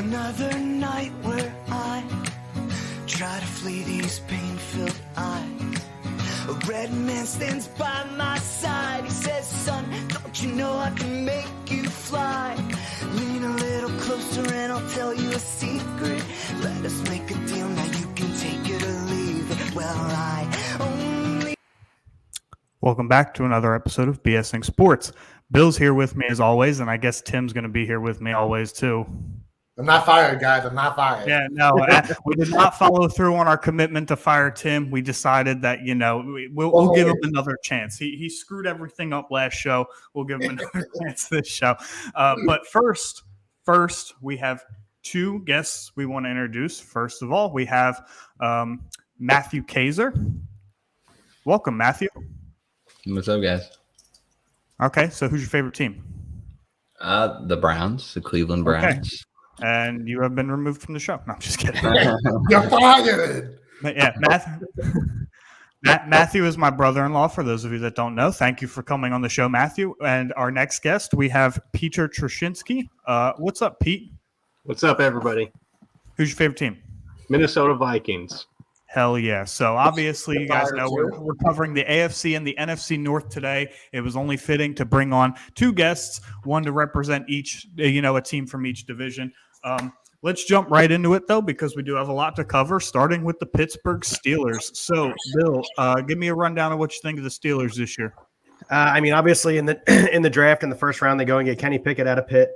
Another night where I try to flee these pain-filled eyes. A red man stands by my side. He says, son, don't you know I can make you fly? Lean a little closer and I'll tell you a secret. Let us make a deal, now you can take it or leave it. Well, I only... Welcome back to another episode of BSing Sports. Bill's here with me as always, and I guess Tim's going to be here with me always too. I'm not fired, guys. I'm not fired. Yeah, no, we did not follow through on our commitment to fire Tim. We decided that, we'll give him another chance. He screwed everything up last show. We'll give him another chance this show. But first, we have two guests we want to introduce. First of all, we have Matthew Kaiser. Welcome, Matthew. What's up, guys? Okay, so who's your favorite team? The Browns, the Cleveland Browns. Okay. And you have been removed from the show. No, I'm just kidding. You're fired. But yeah, Matthew is my brother-in-law, for those of you that don't know. Thank you for coming on the show, Matthew. And our next guest, we have Peter Truschinsky. What's up, Pete? What's up, everybody? Who's your favorite team? Minnesota Vikings. Hell yeah. So obviously you guys know we're covering the AFC and the NFC North today. It was only fitting to bring on two guests, one to represent each, a team from each division. Let's jump right into it, though, because we do have a lot to cover, starting with the Pittsburgh Steelers. So, Bill, give me a rundown of what you think of the Steelers this year. Obviously, in the draft in the first round, they go and get Kenny Pickett out of Pitt.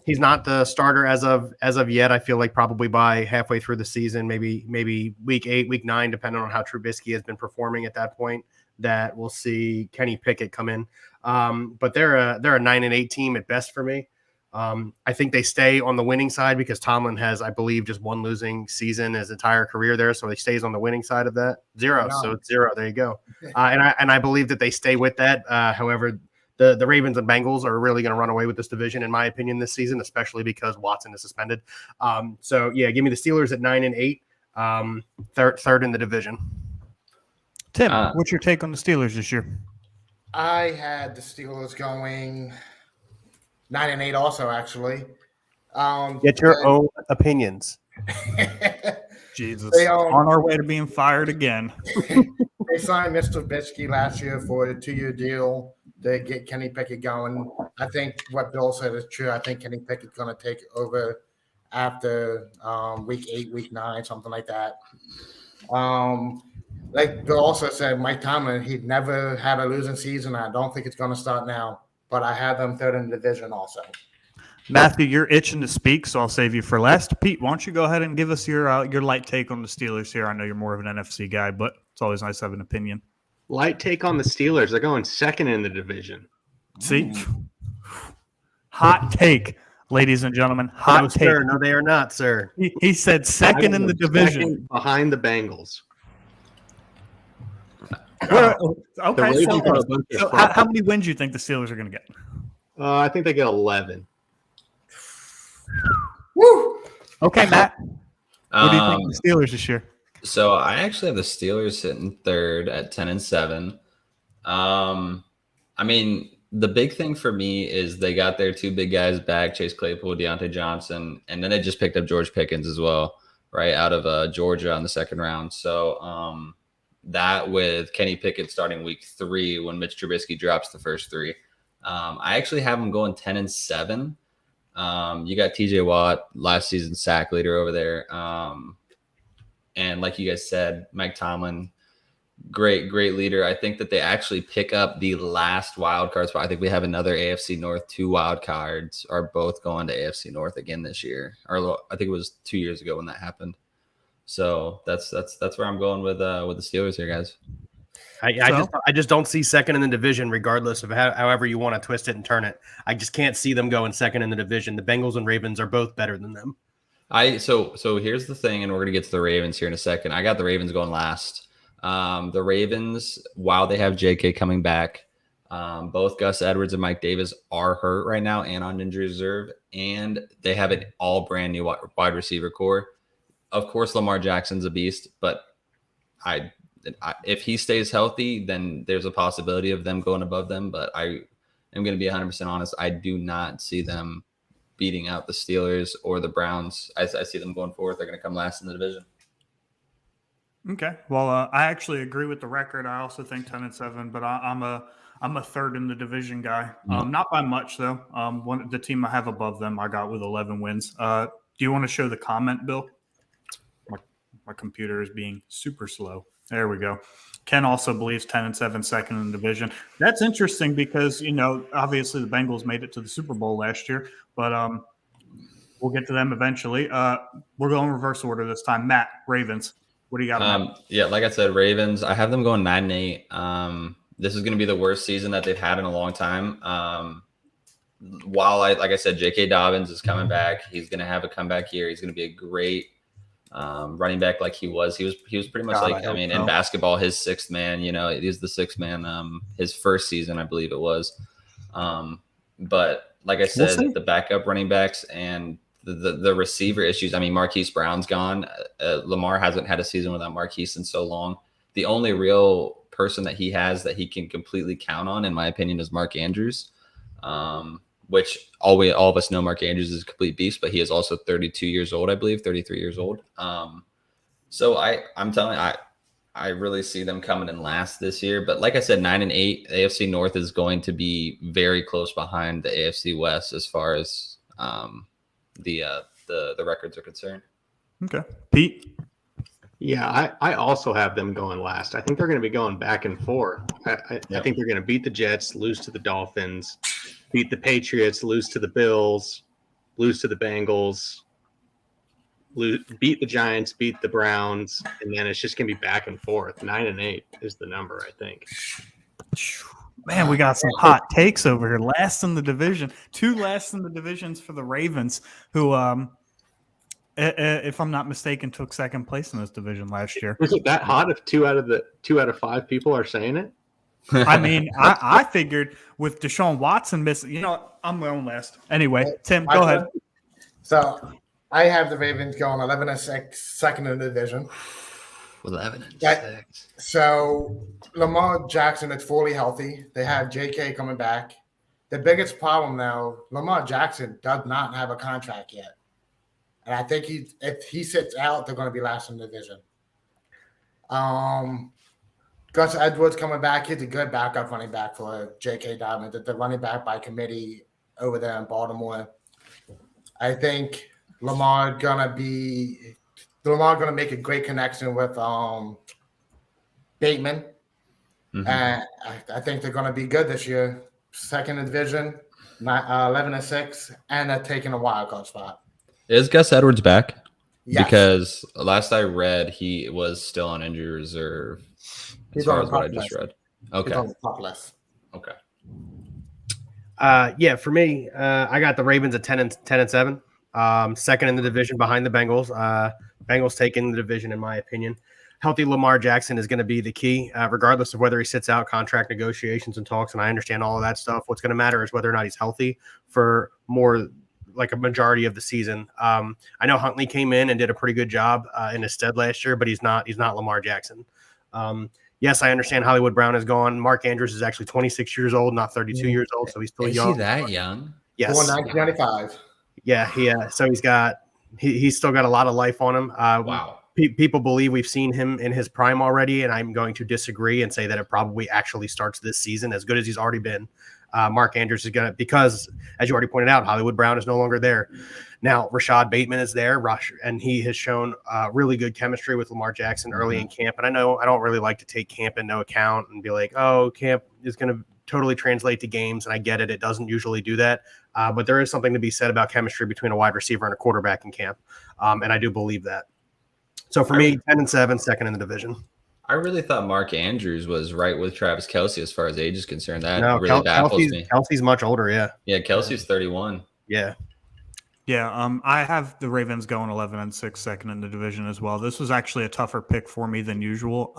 He's not the starter as of yet. I feel like probably by halfway through the season, maybe week 8, week 9, depending on how Trubisky has been performing at that point, that we'll see Kenny Pickett come in. But they're a 9-8 team at best for me. I think they stay on the winning side because Tomlin has, I believe, just one losing season his entire career there. So he stays on the winning side of that. Zero. So it's 0. There you go. And I believe that they stay with that. However, the Ravens and Bengals are really going to run away with this division, in my opinion, this season, especially because Watson is suspended. So yeah, give me the Steelers at 9-8, third in the division. Tim, what's your take on the Steelers this year? I had the Steelers going 9-8 also, actually. Get your own opinions. Jesus. On our way to being fired again. They signed Mr. Trubisky last year for a 2-year deal to get Kenny Pickett going. I think what Bill said is true. I think Kenny Pickett's going to take over after week 8, week 9, something like that. Like Bill also said, Mike Tomlin, he'd never had a losing season. I don't think it's going to start now. But I have them third in the division also. Matthew, you're itching to speak, so I'll save you for last. Pete, why don't you go ahead and give us your light take on the Steelers here? I know you're more of an NFC guy, but it's always nice to have an opinion. Light take on the Steelers. They're going second in the division. See? Hot take, ladies and gentlemen. Hot take. Sir. No, they are not, sir. He said second in the division. Behind the Bengals. Okay, so how many wins do you think the Steelers are going to get? I think they get 11. Woo! Okay, Matt. What do you think of the Steelers this year? So I actually have the Steelers sitting third at 10-7. The big thing for me is they got their two big guys back, Chase Claypool, Deontay Johnson, and then they just picked up George Pickens as well, right, out of Georgia on the second round. So that with Kenny Pickett starting week 3 when Mitch Trubisky drops the first 3. I actually have them going 10-7. You got TJ Watt, last season sack leader over there. And like you guys said, Mike Tomlin, great leader. I think that they actually pick up the last wild card spot. I think we have another AFC North. 2 wild cards are both going to AFC North again this year. Or I think it was 2 years ago when that happened. So that's where I'm going with the Steelers here, guys. I just don't see second in the division, regardless of however you want to twist it and turn it. I just can't see them going second in the division. The Bengals and Ravens are both better than them. So here's the thing, and we're gonna get to the Ravens here in a second. I got the Ravens going last. The Ravens, while they have JK coming back, both Gus Edwards and Mike Davis are hurt right now and on injury reserve, and they have an all brand new wide receiver core. Of course, Lamar Jackson's a beast, but if he stays healthy, then there's a possibility of them going above them. But I am going to be 100% honest. I do not see them beating out the Steelers or the Browns. I see them going forward. They're going to come last in the division. Okay. Well, I actually agree with the record. I also think 10-7, but I'm a third in the division guy. Not by much though. The team I have above them, I got with 11 wins. Do you want to show the comment, Bill? My computer is being super slow. There we go. Ken also believes 10-7, second in the division. That's interesting because, obviously the Bengals made it to the Super Bowl last year, but we'll get to them eventually. We're going reverse order this time. Matt, Ravens. What do you got? Yeah, like I said, Ravens, I have them going 9-8. This is going to be the worst season that they've had in a long time. While like I said, J.K. Dobbins is coming back. He's going to have a comeback year. He's going to be a great running back like he was. He was pretty much in basketball, his sixth man. He's the sixth man. His first season, I believe it was. But like I said, the backup running backs and the receiver issues. Marquise Brown's gone. Lamar hasn't had a season without Marquise in so long. The only real person that he has that he can completely count on, in my opinion, is Mark Andrews, which all of us know Mark Andrews is a complete beast, but he is also 32 years old, I believe, 33 years old. So I'm telling you, I really see them coming in last this year. But like I said, 9-8, AFC North is going to be very close behind the AFC West as far as the records are concerned. Okay. Pete? Yeah, I also have them going last. I think they're going to be going back and forth. I think they're going to beat the Jets, lose to the Dolphins, beat the Patriots, lose to the Bills, lose to the Bengals, beat the Giants, beat the Browns, and then it's just going to be back and forth. 9-8 is the number, I think. Man, we got some hot takes over here. Last in the division. 2 last in the divisions for the Ravens, who if I'm not mistaken, took second place in this division last year. Was it that hot if 2 out of 5 people are saying it? I figured with Desean Watson missing, I'm going last. Anyway, Tim, go ahead. So I have the Ravens going 11-6, second in the division. 11-6. So Lamar Jackson is fully healthy. They have JK coming back. The biggest problem now, Lamar Jackson does not have a contract yet. And I think if he sits out, they're going to be last in the division. Gus Edwards coming back. He's a good backup running back for J.K. Dobbins, the running back by committee over there in Baltimore. I think Lamar gonna make a great connection with Bateman. Mm-hmm. And I think they're going to be good this year. Second in division, 11-6, and they're taking a wild card spot. Is Gus Edwards back? Yes. Because last I read, he was still on injury reserve. As far as what I just read. Okay. He's on the top list. Okay. Yeah, for me, I got the Ravens at 10-7. Second in the division behind the Bengals. Bengals taking the division, in my opinion. Healthy Lamar Jackson is going to be the key, regardless of whether he sits out contract negotiations and talks. And I understand all of that stuff. What's going to matter is whether or not he's healthy for more like a majority of the season. I know Huntley came in and did a pretty good job in his stead last year, but he's not Lamar Jackson. Yes, I understand Hollywood Brown is gone. Mark Andrews is actually 26 years old, not 32 years old, so he's still young. Is he that young? Yes. Born 1995. Yeah. So he's still got a lot of life on him. Wow. People believe we've seen him in his prime already, and I'm going to disagree and say that it probably actually starts this season, as good as he's already been. Mark Andrews is going to, because as you already pointed out, Hollywood Brown is no longer there. Now, Rashad Bateman is there, and he has shown really good chemistry with Lamar Jackson early in camp. And I know I don't really like to take camp into account and be like, oh, camp is going to totally translate to games. And I get it. It doesn't usually do that. But there is something to be said about chemistry between a wide receiver and a quarterback in camp. And I do believe that. So for me, 10-7, second in the division. I really thought Mark Andrews was right with Travis Kelce as far as age is concerned. That really baffles me. Kelce's much older, yeah. Yeah, Kelce's 31. Yeah. Yeah, I have the Ravens going 11-6, second in the division as well. This was actually a tougher pick for me than usual.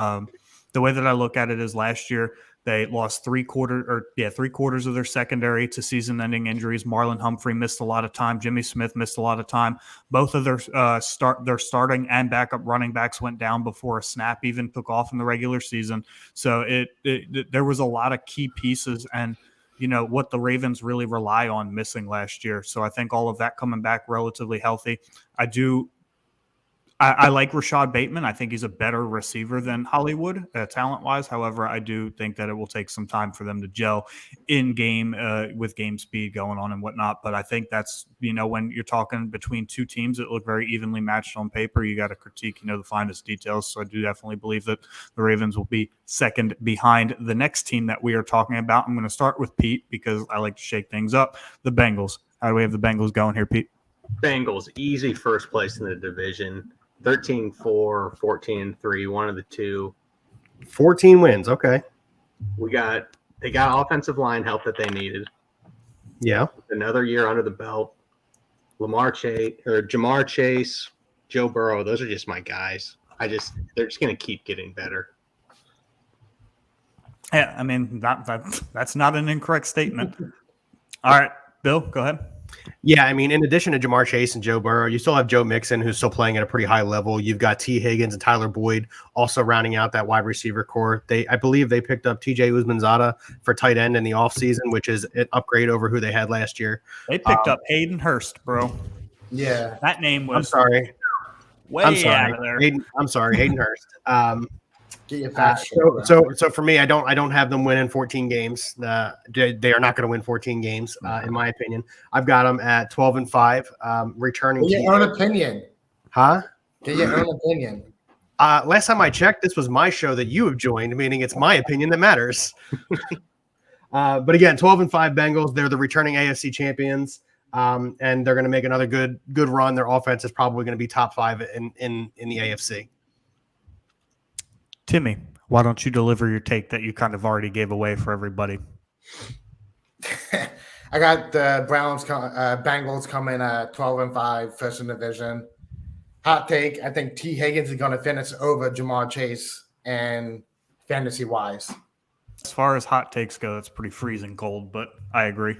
The way that I look at it is last year they lost three quarters of their secondary to season-ending injuries. Marlon Humphrey missed a lot of time. Jimmy Smith missed a lot of time. Both of their starting and backup running backs went down before a snap even took off in the regular season. So there was a lot of key pieces, and what the Ravens really rely on missing last year. So I think all of that coming back relatively healthy. I like Rashad Bateman. I think he's a better receiver than Hollywood, talent-wise. However, I do think that it will take some time for them to gel in game with game speed going on and whatnot. But I think that's, when you're talking between two teams that look very evenly matched on paper, you got to critique, the finest details. So I do definitely believe that the Ravens will be second behind the next team that we are talking about. I'm going to start with Pete because I like to shake things up. The Bengals. How do we have the Bengals going here, Pete? Bengals, easy first place in the division. 13-4, 14-3, one of the two. 14 wins. Okay. They got offensive line help that they needed. Yeah. Another year under the belt. Jamar Chase, Joe Burrow. Those are just my guys. They're just going to keep getting better. Yeah, I mean that's not an incorrect statement. All right, Bill, go ahead. Yeah, I mean, in addition to Jamar Chase and Joe Burrow, you still have Joe Mixon, who's still playing at a pretty high level. You've got T. Higgins and Tyler Boyd also rounding out that wide receiver core. I believe they picked up T.J. Uzmanzada for tight end in the offseason, which is an upgrade over who they had last year. They picked up Hayden Hurst, bro. Yeah. That name was I'm sorry. out of there. Hayden Hurst. Get your facts straight, So for me, I don't have them winning 14 games. They are not going to win 14 games, in my opinion. I've got them at 12-5, returning. Get your own opinion. Huh? Get your own opinion. Last time I checked, this was my show that you have joined, meaning it's my opinion that matters. But again, 12-5 Bengals. They're the returning AFC champions, and they're going to make another good run. Their offense is probably going to be top 5 in the AFC. Timmy, why don't you deliver your take that you kind of already gave away for everybody? I got the Bengals coming at 12-5, first in the division. Hot take: I think T. Higgins is going to finish over Jamar Chase and fantasy-wise. As far as hot takes go, that's pretty freezing cold, but I agree.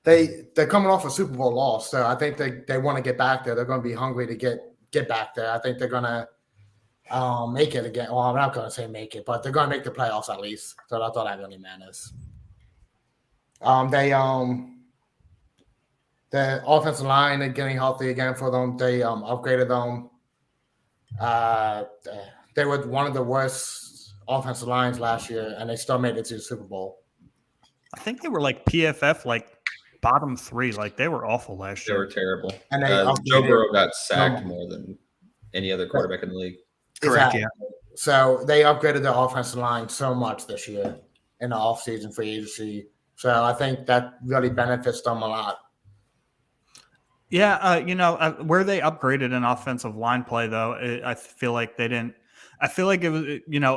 They're coming off a Super Bowl loss, so I think they want to get back there. They're going to be hungry to get back there. I think they're going to make it again. Well, I'm not going to say make it, but they're going to make the playoffs at least. So that's all that really matters. The offensive line are getting healthy again for them. They upgraded them. They were one of the worst offensive lines last year, and they still made it to the Super Bowl. I think they were like PFF, bottom 3. They were awful last year. They were terrible. And Joe Burrow got sacked more than any other quarterback in the league. Correct, exactly. yeah. So they upgraded the offensive line so much this year in the offseason free agency. So I think that really benefits them a lot. Yeah, where they upgraded in offensive line play, though, I feel like they didn't. I feel like it was,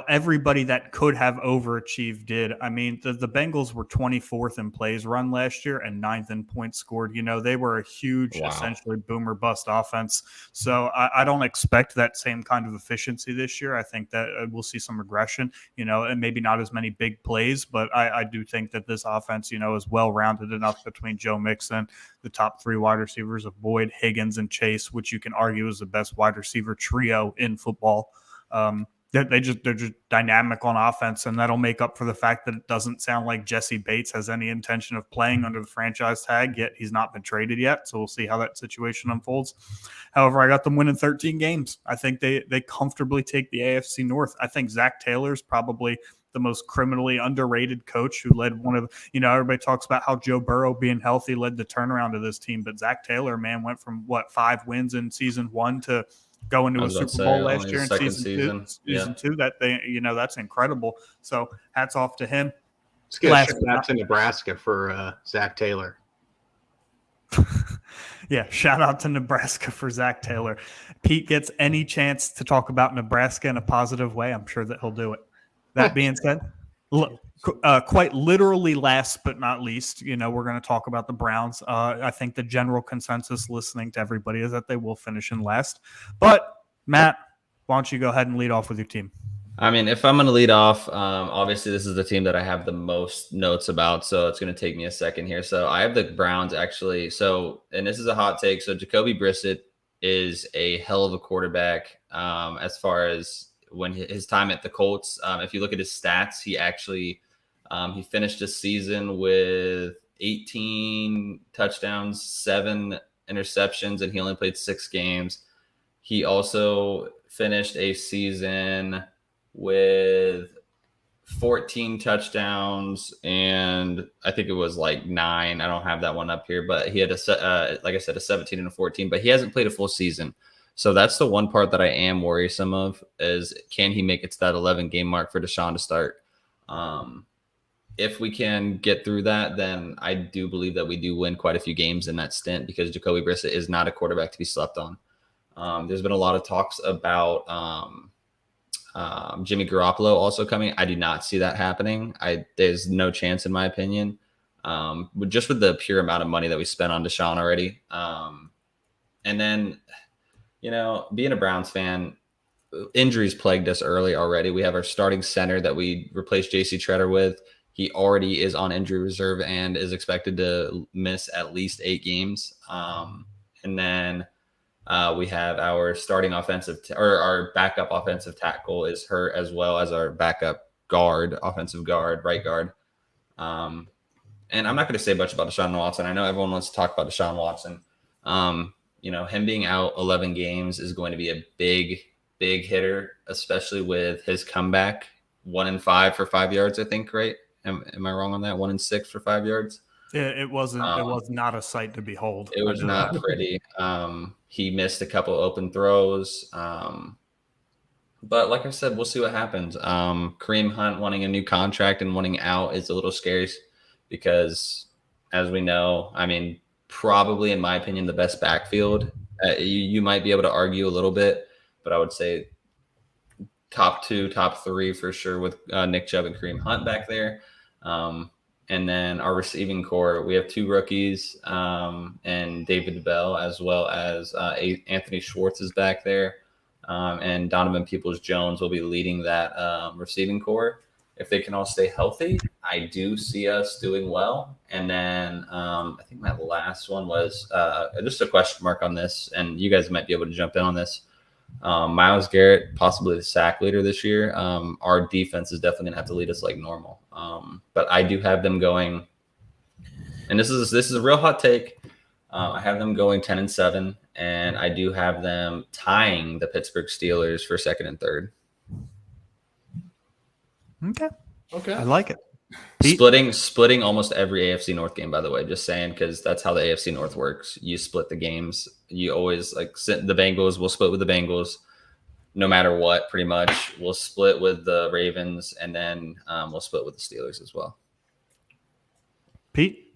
everybody that could have overachieved did. I mean, the Bengals were 24th in plays run last year and 9th in points scored. They were a huge, essentially boomer bust offense. So I don't expect that same kind of efficiency this year. I think that we'll see some regression, and maybe not as many big plays, but I do think that this offense, is well-rounded enough between Joe Mixon, the top 3 wide receivers of Boyd, Higgins, and Chase, which you can argue is the best wide receiver trio in football. They're just dynamic on offense, and that'll make up for the fact that it doesn't sound like Jesse Bates has any intention of playing under the franchise tag, yet he's not been traded yet. So we'll see how that situation unfolds. However, I got them winning 13 games. I think they comfortably take the AFC North. I think Zach Taylor's probably the most criminally underrated coach who led one of, everybody talks about how Joe Burrow being healthy led the turnaround of this team, but Zach Taylor, man, went from 5 wins in season 1 to going to a Super Bowl last year in season 2. That that's incredible. So hats off to him. Let's get a shout out to Nebraska for Zach Taylor. Yeah, shout out to Nebraska for Zach Taylor. Pete gets any chance to talk about Nebraska in a positive way, I'm sure that he'll do it. That being said, quite literally last but not least, we're going to talk about the Browns. I think the general consensus listening to everybody is that they will finish in last. But, Matt, why don't you go ahead and lead off with your team? I mean, if I'm going to lead off, obviously this is the team that I have the most notes about, so it's going to take me a second here. So I have the Browns actually. And this is a hot take. So Jacoby Brissett is a hell of a quarterback as far as when his time at the Colts. If you look at his stats, he actually He finished the season with 18 touchdowns, 7 interceptions, and he only played 6 games. He also finished a season with 14 touchdowns, and I think it was like 9. I don't have that one up here, but he had like I said, a 17 and a 14, but he hasn't played a full season. So that's the one part that I am worrisome of is, can he make it to that 11 game mark for Desean to start? If we can get through that, then I do believe that we do win quite a few games in that stint, because Jacoby Brissett is not a quarterback to be slept on. There's been a lot of talks about Jimmy Garoppolo also coming. I do not see that happening. There's no chance, in my opinion, just with the pure amount of money that we spent on Desean already. And then, being a Browns fan, injuries plagued us early already. We have our starting center that we replaced J.C. Tretter with. He already is on injury reserve and is expected to miss at least 8 games. And then we have our starting our backup offensive tackle is hurt, as well as our backup offensive guard, right guard. And I'm not going to say much about Desean Watson. I know everyone wants to talk about Desean Watson. Him being out 11 games is going to be a big hitter, especially with his comeback. 1-5 for 5 yards, I think, right? Am I wrong on that? 1-6 for 5 yards? It wasn't. It was not a sight to behold. It was not pretty. He missed a couple open throws. But like I said, we'll see what happens. Kareem Hunt wanting a new contract and wanting out is a little scary, because, as we know, probably, in my opinion, the best backfield. You might be able to argue a little bit, but I would say top 2, top 3 for sure, with Nick Chubb and Kareem Hunt back there. And then our receiving core, we have 2 rookies, and David Bell, as well as Anthony Schwartz is back there. And Donovan Peoples-Jones will be leading that receiving core. If they can all stay healthy, I do see us doing well. And then I think my last one was just a question mark on this, and you guys might be able to jump in on this. Myles Garrett, possibly the sack leader this year. Our defense is definitely going to have to lead us like normal. But I do have them going, and this is a real hot take. I have them going 10-7, and I do have them tying the Pittsburgh Steelers for 2nd and 3rd. Okay. I like it. Splitting almost every AFC North game, by the way, just saying, because that's how the AFC North works. You split the games. You always the Bengals. We'll split with the Bengals no matter what, pretty much. We'll split with the Ravens, and then we'll split with the Steelers as well. Pete?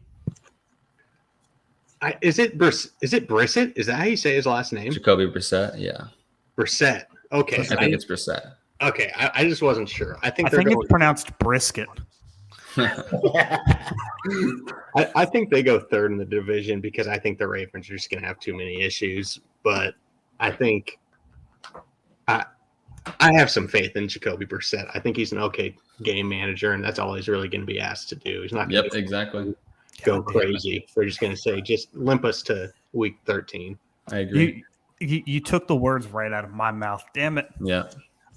Is it Brissett? Is that how you say his last name? Jacoby Brissett, yeah. Brissett. Okay. I think it's Brissett. Okay, I just wasn't sure. I think it's pronounced brisket. I think they go 3rd in the division, because I think the Ravens are just going to have too many issues. But I think I have some faith in Jacoby Brissett. I think he's an okay game manager, and that's all he's really going to be asked to do. He's not going to exactly go crazy. They're just going to say, just limp us to week 13. I agree. You took the words right out of my mouth. Damn it. Yeah.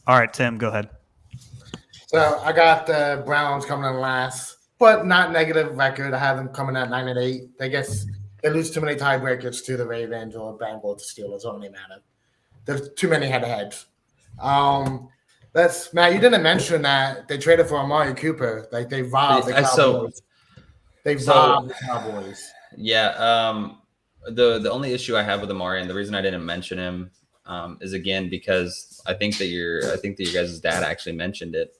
All right, Tim, go ahead. So I got the Browns coming in last, but not negative record. I have them coming at 9-8. I guess they lose too many tiebreakers to the Ravens or Bengals, Steelers. Don't really matter. There's too many head-to-heads. Matt. You didn't mention that they traded for Amari Cooper. Like, they robbed the Cowboys. Robbed the Cowboys. Yeah. The only issue I have with Amari, and the reason I didn't mention him, is again because I think that your guys' dad actually mentioned it.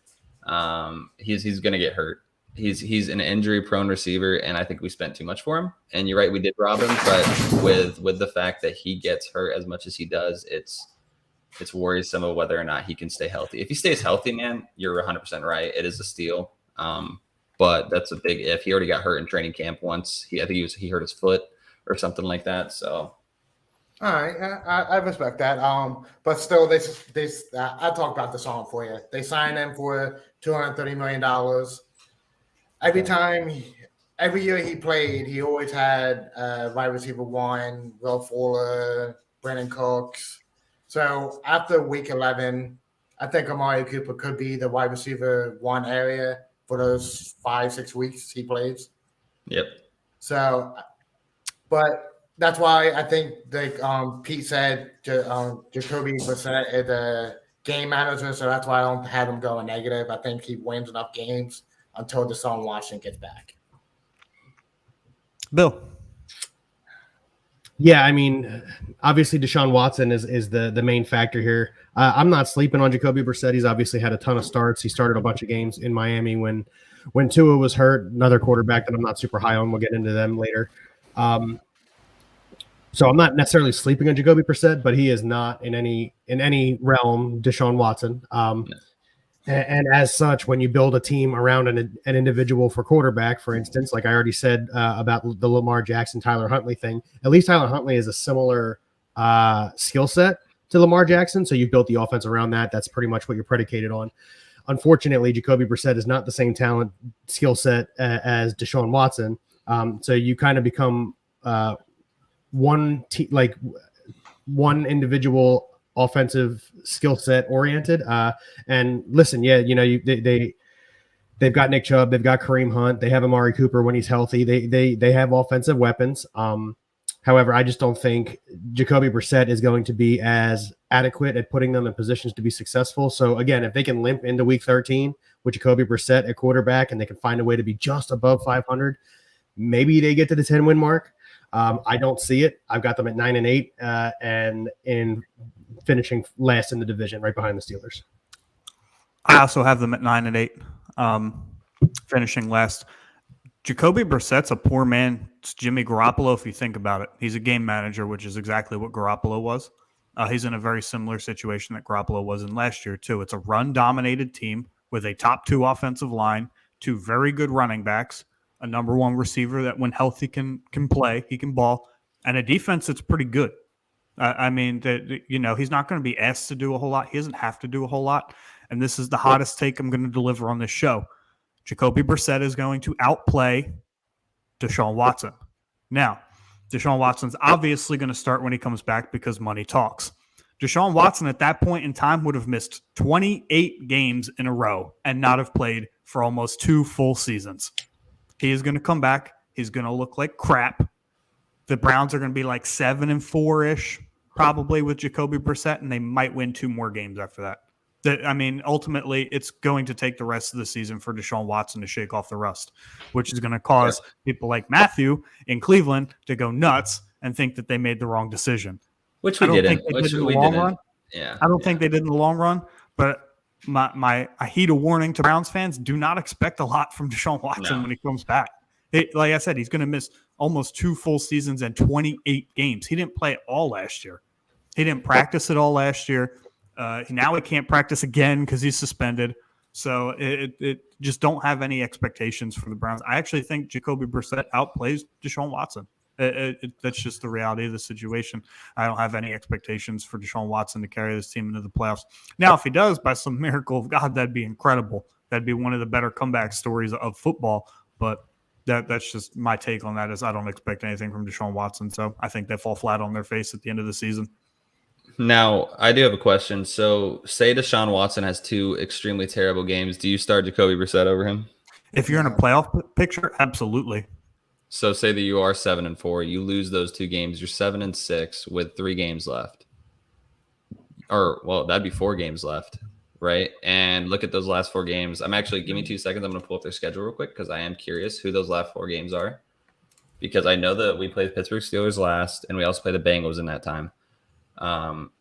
He's going to get hurt. He's an injury-prone receiver, and I think we spent too much for him. And you're right, we did rob him, but with the fact that he gets hurt as much as he does, it's worrisome of whether or not he can stay healthy. If he stays healthy, man, you're 100% right. It is a steal. But that's a big if. He already got hurt in training camp once. I think he hurt his foot or something like that. So. All right, I respect that. But still, I talked about the song for you. They signed him for $230 million. Every year he played, he always had wide receiver 1, Will Fuller, Brandon Cooks. So after week 11, I think Amari Cooper could be the wide receiver 1 area for those 5-6 weeks he plays. Yep. So, but that's why I think Pete said Jacoby Brissett is the game manager, so that's why I don't have him going negative. I think he wins enough games until Desean Watson gets back. Bill. Yeah, I mean, obviously Desean Watson is the main factor here. I'm not sleeping on Jacoby Brissett. He's obviously had a ton of starts. He started a bunch of games in Miami when Tua was hurt, another quarterback that I'm not super high on. We'll get into them later. So I'm not necessarily sleeping on Jacoby Brissett, but he is not in any realm Desean Watson. And as such, when you build a team around an individual for quarterback, for instance, like I already said about the Lamar Jackson, Tyler Huntley thing, at least Tyler Huntley is a similar skill set to Lamar Jackson. So you built the offense around that. That's pretty much what you're predicated on. Unfortunately, Jacoby Brissett is not the same talent skill set as Desean Watson. So you kind of become one one individual offensive skill set oriented. And listen, yeah, you know, they've got Nick Chubb, they've got Kareem Hunt, they have Amari Cooper when he's healthy. They have offensive weapons. However, I just don't think Jacoby Brissett is going to be as adequate at putting them in positions to be successful. So again, if they can limp into week 13 with Jacoby Brissett at quarterback and they can find a way to be just above 500, maybe they get to the 10-win mark. I don't see it. I've got them at 9-8 and in finishing last in the division, right behind the Steelers. I also have them at 9-8, finishing last. Jacoby Brissett's a poor man. It's Jimmy Garoppolo, if you think about it. He's a game manager, which is exactly what Garoppolo was. He's in a very similar situation that Garoppolo was in last year, too. It's a run-dominated team with a top 2 offensive line, 2 very good running backs, a number 1 receiver that when healthy can play, he can ball, and a defense that's pretty good. I mean, he's not going to be asked to do a whole lot. He doesn't have to do a whole lot, and this is the hottest take I'm going to deliver on this show. Jacoby Brissett is going to outplay Desean Watson. Now, Desean Watson's obviously going to start when he comes back because money talks. Desean Watson at that point in time would have missed 28 games in a row and not have played for almost 2 full seasons. He is going to come back. He's going to look like crap. The Browns are going to be like 7-4-ish probably with Jacoby Brissett, and they might win 2 more games after that. I mean, ultimately, it's going to take the rest of the season for Desean Watson to shake off the rust, which is going to cause people like Matthew in Cleveland to go nuts and think that they made the wrong decision. Which we didn't. Yeah, I don't think they did in the long run, but I heed a warning to Browns fans: do not expect a lot from Desean Watson when he comes back. Like I said, he's going to miss almost 2 full seasons and 28 games. He didn't play at all last year. He didn't practice at all last year. Now he can't practice again because he's suspended. So it just don't have any expectations for the Browns. I actually think Jacoby Brissett outplays Desean Watson. That's just the reality of the situation. I don't have any expectations for Desean Watson to carry this team into the playoffs. Now, if he does, by some miracle of God, that'd be incredible. That'd be one of the better comeback stories of football. But that's just my take on that. Is I don't expect anything from Desean Watson. So I think they fall flat on their face at the end of the season. Now, I do have a question. So, say Desean Watson has 2 extremely terrible games. Do you start Jacoby Brissett over him? If you're in a playoff picture, absolutely. So, say that you are 7-4. You lose those 2 games. You're 7-6 with 3 games left. Or, well, that'd be 4 games left, right? And look at those last 4 games. Give me 2 seconds. I'm going to pull up their schedule real quick because I am curious who those last 4 games are. Because I know that we played Pittsburgh Steelers last, and we also played the Bengals in that time.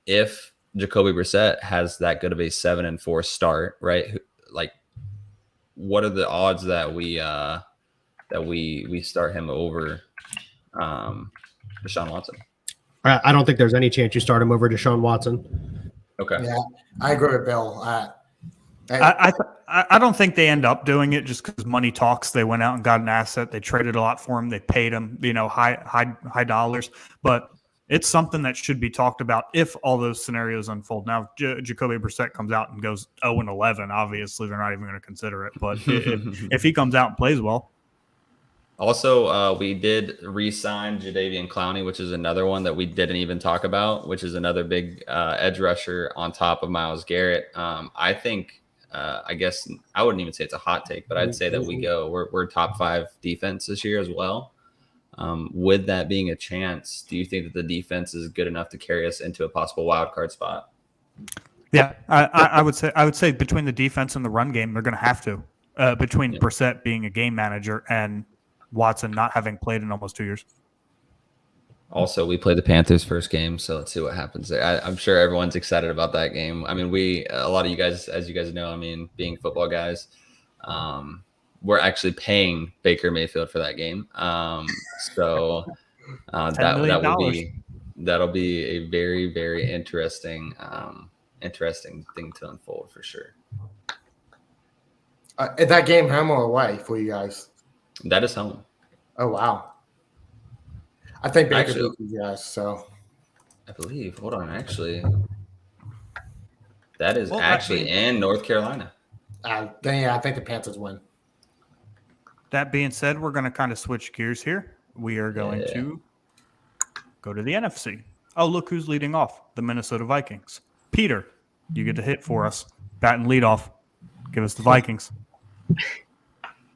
If Jacoby Brissett has that good of a 7-4 start, right? Like, what are the odds that we start him over Desean Watson? I don't think there's any chance you start him over Desean Watson. Okay. Yeah, I agree with Bill. I don't think they end up doing it just because money talks. They went out and got an asset. They traded a lot for him. They paid him, high dollars. But it's something that should be talked about if all those scenarios unfold. Now, Jacoby Brissett comes out and goes 0-11. Obviously, they're not even going to consider it. But if he comes out and plays well. Also, we did re-sign Jadeveon Clowney, which is another one that we didn't even talk about, which is another big edge rusher on top of Myles Garrett. I think I guess I wouldn't even say it's a hot take, but I'd say that we're top 5 defense this year as well. With that being a chance, do you think that the defense is good enough to carry us into a possible wild card spot? Yeah, I would say between the defense and the run game, they're going to have to. Between Brissett being a game manager and Watson not having played in almost 2 years. Also, we play the Panthers first game, so let's see what happens there. I'm sure everyone's excited about that game. I mean, a lot of you guys, as you guys know, I mean, being football guys, we're actually paying Baker Mayfield for that game. So that'll be a very, very interesting thing to unfold for sure. Is that game home or away for you guys? That is home. Oh, wow. I think Baker Actually, beat you guys, so. I believe. Hold on. Actually, that is in North Carolina. I think the Panthers win. That being said, we're going to kind of switch gears here. We are going to go to the NFC. Oh, look who's leading off. The Minnesota Vikings. Peter, you get to hit for us. Bat and lead off. Give us the Vikings.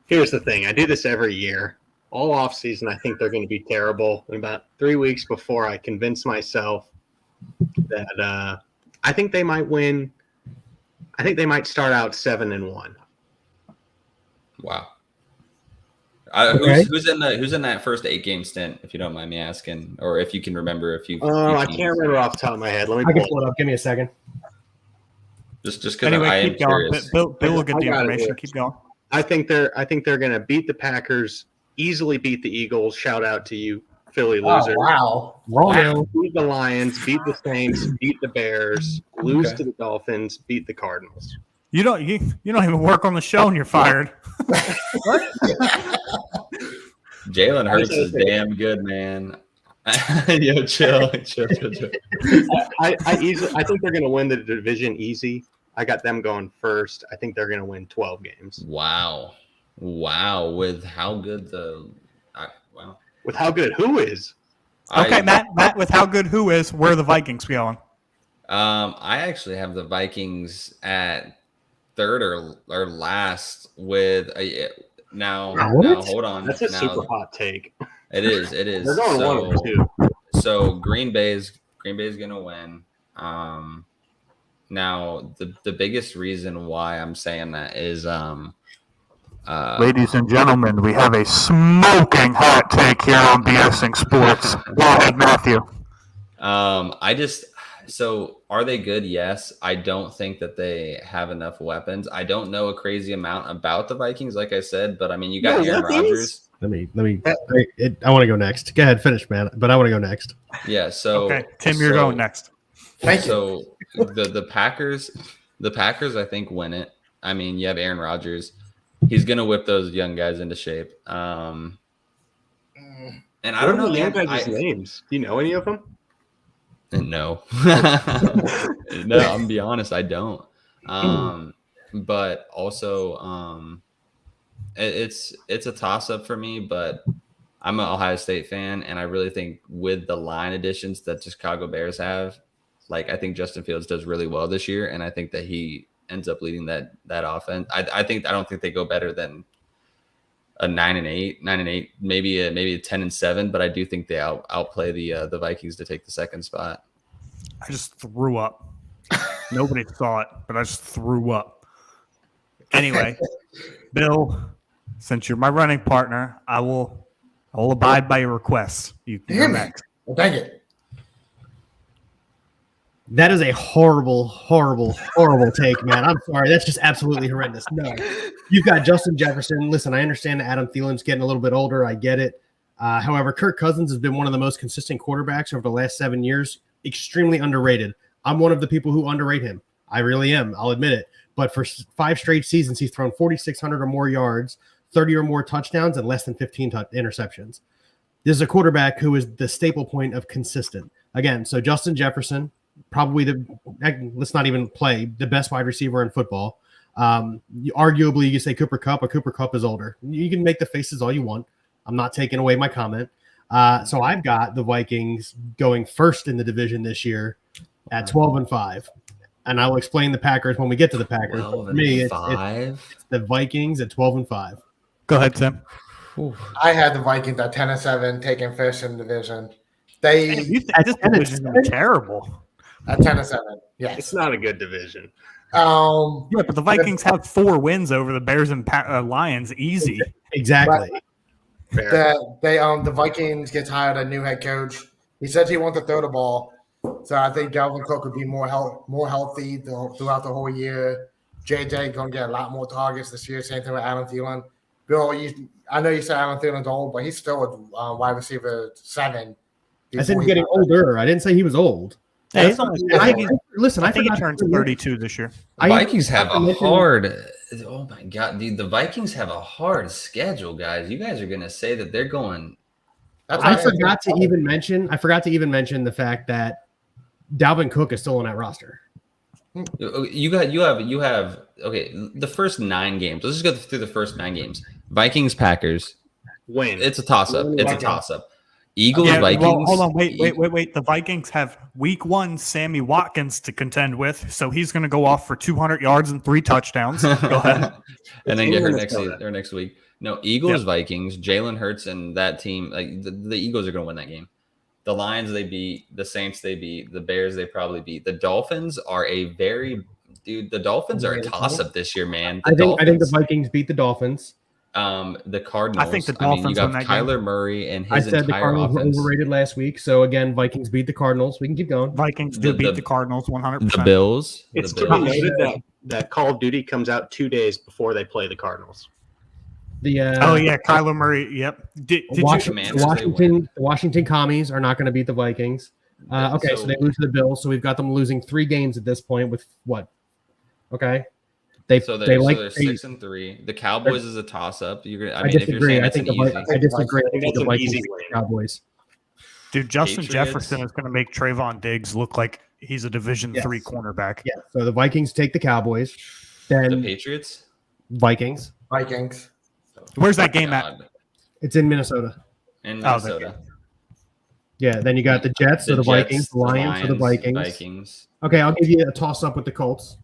Here's the thing. I do this every year. All offseason, I think they're going to be terrible. And about 3 weeks before, I convince myself that I think they might win. I think they might start out 7-1. Wow. Okay. Who's in that first 8-game stint, if you don't mind me asking, or if you can remember a few. I can't remember off the top of my head. Let me I can pull it up. Give me a second. Just because Anyway, I am keep going. curious. Bill will get the I got it information. here. Keep going. I think they're going to beat the Packers, easily beat the Eagles. Shout out to you, Philly loser. Oh, wow. Beat the Lions, beat the Saints, beat the Bears, lose to the Dolphins, beat the Cardinals. You don't even work on the show and you're fired. Jalen Hurts is damn good, man. Yo, chill. I think they're going to win the division easy. I got them going first. I think they're going to win 12 games. Wow. With how good With how good who is? Okay, Matt, with how good who is, where are the Vikings going? I actually have the Vikings at third or last with now hold on. That's a super hot take. It is. They're going 1-2. So Green Bay's gonna win. Now the biggest reason why I'm saying that is Ladies and gentlemen, we have a smoking hot take here on BSing Sports. Go ahead, Matthew. So are they good? Yes. I don't think that they have enough weapons. I don't know a crazy amount about the Vikings, like I said, but I mean, you got Aaron Rodgers. Let me. I want to go next. Go ahead, finish, man. But I want to go next. Yeah. So okay, Tim, you're going next. Thank you. So the Packers, I think win it. I mean, you have Aaron Rodgers. He's gonna whip those young guys into shape. And I don't know the young guys' names. Do you know any of them? No. I'm gonna be honest, I don't. But also, it's a toss-up for me, but I'm an Ohio State fan, and I really think with the line additions that the Chicago Bears have, like I think Justin Fields does really well this year, and I think that he ends up leading that offense. I don't think they go better than a 9-8, maybe a 10-7, but I do think they outplay the Vikings to take the second spot. I just threw up. Nobody saw it, but I just threw up. Anyway, Bill, since you're my running partner, I will abide by your requests. You can go next. Well, dang it. That is a horrible, horrible, horrible take, man. I'm sorry. That's just absolutely horrendous. No. You've got Justin Jefferson. Listen, I understand that Adam Thielen's getting a little bit older. I get it. However, Kirk Cousins has been one of the most consistent quarterbacks over the last 7 years. Extremely underrated. I'm one of the people who underrate him. I really am. I'll admit it. But for 5 straight seasons, he's thrown 4,600 or more yards, 30 or more touchdowns, and less than 15 interceptions. This is a quarterback who is the staple point of consistent. Again, so Justin Jefferson, probably let's not even play the best wide receiver in football. Arguably, you say Cooper Kupp, but Cooper Kupp is older. You can make the faces all you want. I'm not taking away my comment. So I've got the Vikings going first in the division this year at 12-5. and I'll explain the Packers when we get to the Packers. 12 For me, and it's 5. the Vikings at 12-5. Go ahead, Tim. I had the Vikings at 10-7, taking first in the division. You think this division is terrible? At 10-7, yes. It's not a good division. Yeah, but the Vikings have 4 wins over the Bears and Lions, easy. Exactly. The Vikings gets hired a new head coach. He said he wants to throw the ball, so I think Dalvin Cook would be more healthy throughout the whole year. JJ going to get a lot more targets this year. Same thing with Adam Thielen. Bill, I know you said Adam Thielen's old, but he's still a wide receiver 7. I said he's getting older. I didn't say he was old. Hey, I think he forgot turns to- 32 this year. Vikings have a hard. Oh my god, dude! The Vikings have a hard schedule, guys. You guys are gonna say that they're going. I forgot to even mention the fact that Dalvin Cook is still on that roster. You have okay. The first 9 games. Let's just go through the first 9 games. Vikings, Packers. Win. It's a toss up. It's a toss up. Eagles, Vikings. Well, hold on, wait. The Vikings have week 1 Sammy Watkins to contend with, so he's going to go off for 200 yards and 3 touchdowns. Go ahead. And then get her next week. No, Eagles, Vikings, Jalen Hurts, and that team. Like the Eagles are going to win that game. The Lions they beat, the Saints they beat, the Bears they probably beat. The Dolphins are the Dolphins are a toss up this year, man. I think the Vikings beat the Dolphins. The Cardinals. I think the Dolphins you win got that Kyler game. Murray and I his said the entire Cardinals offense. were overrated last week. So again, Vikings beat the Cardinals. We can keep going. Vikings do beat the Cardinals 100%. The Bills. It's the to be Bills. noted that Call of Duty comes out 2 days before they play the Cardinals. Kyler Murray. Yep. The Washington Commies are not going to beat the Vikings. So they lose to the Bills. So we've got them losing 3 games at this point with what? Okay. They're 6-3. The Cowboys is a toss-up. I disagree. I think the Vikings easy beat the Cowboys. Dude, Justin Patriots. Jefferson is going to make Trayvon Diggs look like he's a Division 3 cornerback. Yeah. So the Vikings take the Cowboys. Then The Patriots. Vikings. Where's that game at? It's in Minnesota. In Oh, Minnesota. Yeah. Then you got the Jets, so the Vikings, Jets, the Lions, so the Vikings. Vikings. Okay, I'll give you a toss-up with the Colts.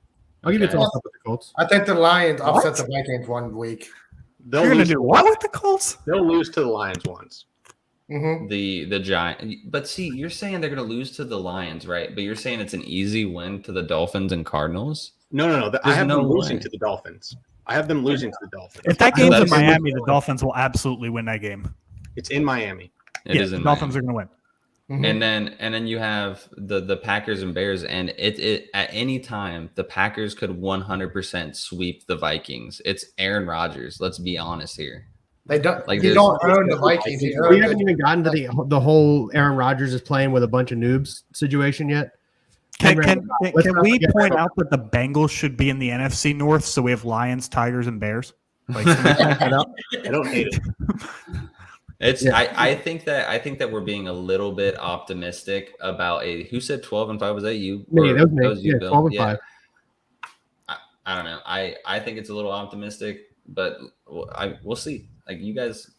I'll give you a Okay. toss-up with the Colts. I think the Lions upset the Vikings 1 week. They'll You're going to lose, do what with the Colts? they'll lose to the Lions once. Mm-hmm. The Giant. But see, you're saying they're going to lose to the Lions, right? But you're saying it's an easy win to the Dolphins and Cardinals? No. I There's have no them losing way. to the Dolphins. I have them losing to the Dolphins. If that game's in That's- Miami, the Dolphins will absolutely win that game. It's in Miami. It is the in Dolphins Miami. are going to win. And then you have the Packers and Bears, and it at any time the Packers could 100% sweep the Vikings. It's Aaron Rodgers. Let's be honest here. They don't. Like you this- don't own the Vikings. You We own haven't even gotten to the whole Aaron Rodgers is playing with a bunch of noobs situation yet. Can Let's not we forget point that. out that the Bengals should be in the NFC North, so we have Lions, Tigers, and Bears? Like, can we point that out? I don't hate it. It's I think that we're being a little bit optimistic about who said 12-5? Was that you? Me, that was me. you, Yeah, Bill? 12-5. I don't know. I think it's a little optimistic, but we'll see. Like you guys.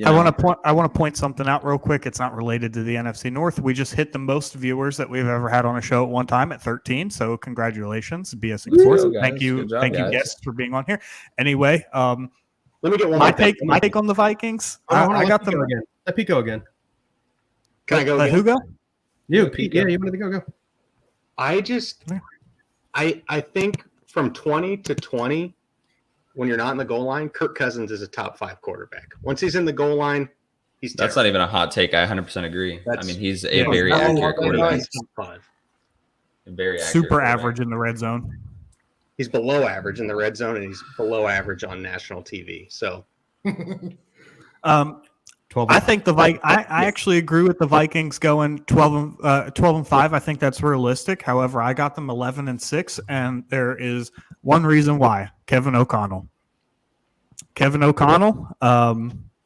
I want to point something out real quick. It's not related to the NFC North. We just hit the most viewers that we've ever had on a show at one time at 13. So congratulations, BS Sports. Woo, guys. Thank you, Good job, thank you, guys. guests, for being on here. Anyway, Let me get one my more thing. take on the Vikings. Hold on, I got let Pico them. again. Let Pico again. Can I go Let again? who go? You, Pete. Yeah, you wanted to go. I just I think from 20 to 20, when you're not in the goal line, Kirk Cousins is a top 5 quarterback. Once he's in the goal line, he's That's terrible. not even a hot take. I 100% agree. I mean, he's a Yeah, very no, accurate no, quarterback. He's top 5. Very accurate Super quarterback. average in the red zone. He's below average in the red zone, and he's below average on national TV. So 12. I think I actually agree with the Vikings going 12-5. I think that's realistic. However, I got them 11-6, and there is one reason why. Kevin O'Connell.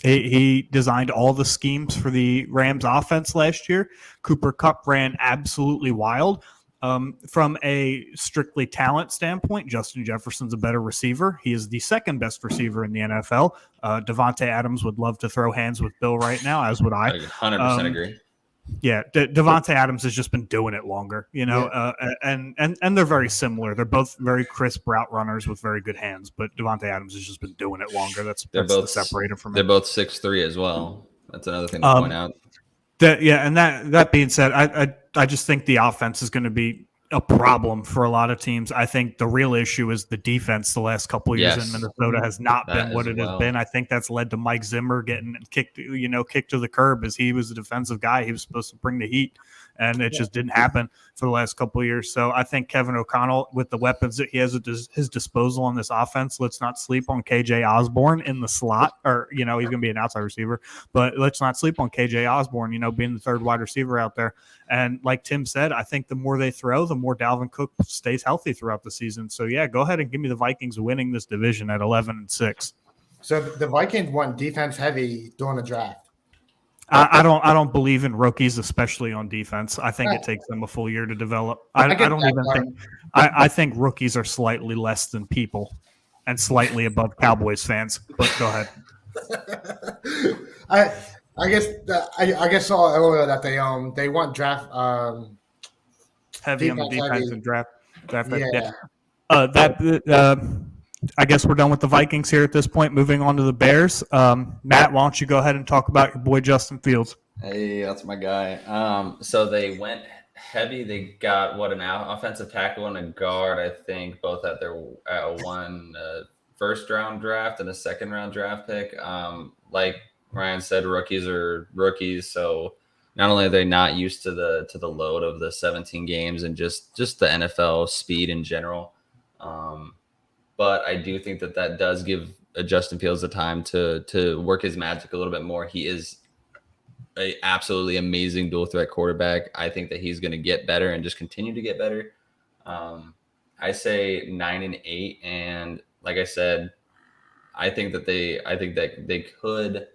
He designed all the schemes for the Rams offense last year. Cooper Kupp ran absolutely wild. From a strictly talent standpoint, Justin Jefferson's a better receiver. He is the second best receiver in the NFL. Devontae Adams would love to throw hands with Bill right now, as would I. I 100% agree. Yeah, Devontae Adams has just been doing it longer, and they're very similar. They're both very crisp route runners with very good hands, but Devontae Adams has just been doing it longer. That's the separator from They're him. both 6'3" as well. That's another thing to point out. And that being said, I just think the offense is going to be a problem for a lot of teams. I think the real issue is the defense the last couple of years in Minnesota has not been what it has been. I think that's led to Mike Zimmer getting kicked to the curb as he was the defensive guy. He was supposed to bring the heat, and it just didn't happen for the last couple of years. So I think Kevin O'Connell, with the weapons that he has at his disposal on this offense, let's not sleep on KJ Osborne in the slot, or, he's going to be an outside receiver, but let's not sleep on KJ Osborne, being the third wide receiver out there. And like Tim said, I think the more they throw, the more Dalvin Cook stays healthy throughout the season. So yeah, go ahead and give me the Vikings winning this division at 11-6. So the Vikings went defense heavy during the draft. I don't believe in rookies, especially on defense. I think it takes them a full year to develop. I think rookies are slightly less than people and slightly above Cowboys fans. But go ahead. I guess saw earlier that they want draft heavy on the defense and draft. Yeah. I guess we're done with the Vikings here at this point. Moving on to the Bears. Matt, why don't you go ahead and talk about your boy Justin Fields? Hey, that's my guy. So they went heavy. They got an offensive tackle and a guard, I think, both at one first round draft and a second round draft pick. Like Ryan said, rookies are rookies. So not only are they not used to the load of the 17 games and just the NFL speed in general, but I do think that does give Justin Fields the time to work his magic a little bit more. He is a absolutely amazing dual threat quarterback. I think that he's going to get better and just continue to get better. I say 9-8, and like I said, I think that they could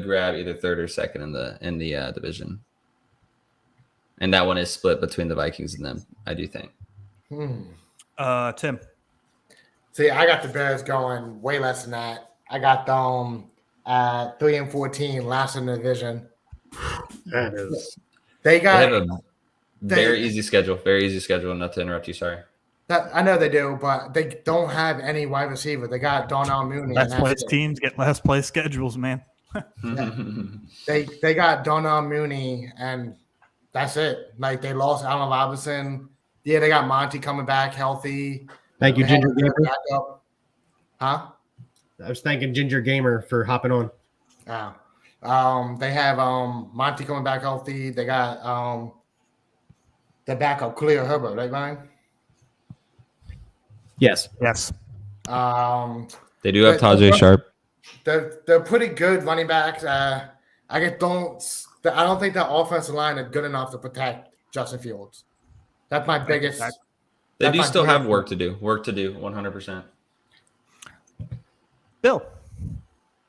grab either third or second in the division, and that one is split between the Vikings and them. I do think. Tim. See, I got the Bears going way less than that. I got them at 3-14, last in the division. That is. They have a very easy schedule. Very easy schedule. Not to interrupt you. Sorry. I know they do, but they don't have any wide receiver. They got Darnell Mooney. Last place teams get last place schedules, man. They got Darnell Mooney, and that's it. Like, they lost Allen Robinson. Yeah, they got Monty coming back healthy. Thank you, Ginger Gamer. Huh? I was thanking Ginger Gamer for hopping on. They have Monty coming back healthy. They got the backup Khalil Herbert, right, Ryan? Yes. They do have Tajay Sharp. They're pretty good running backs. I don't think the offensive line is good enough to protect Justin Fields. That's my biggest. They do still have work to do. 100%. Bill.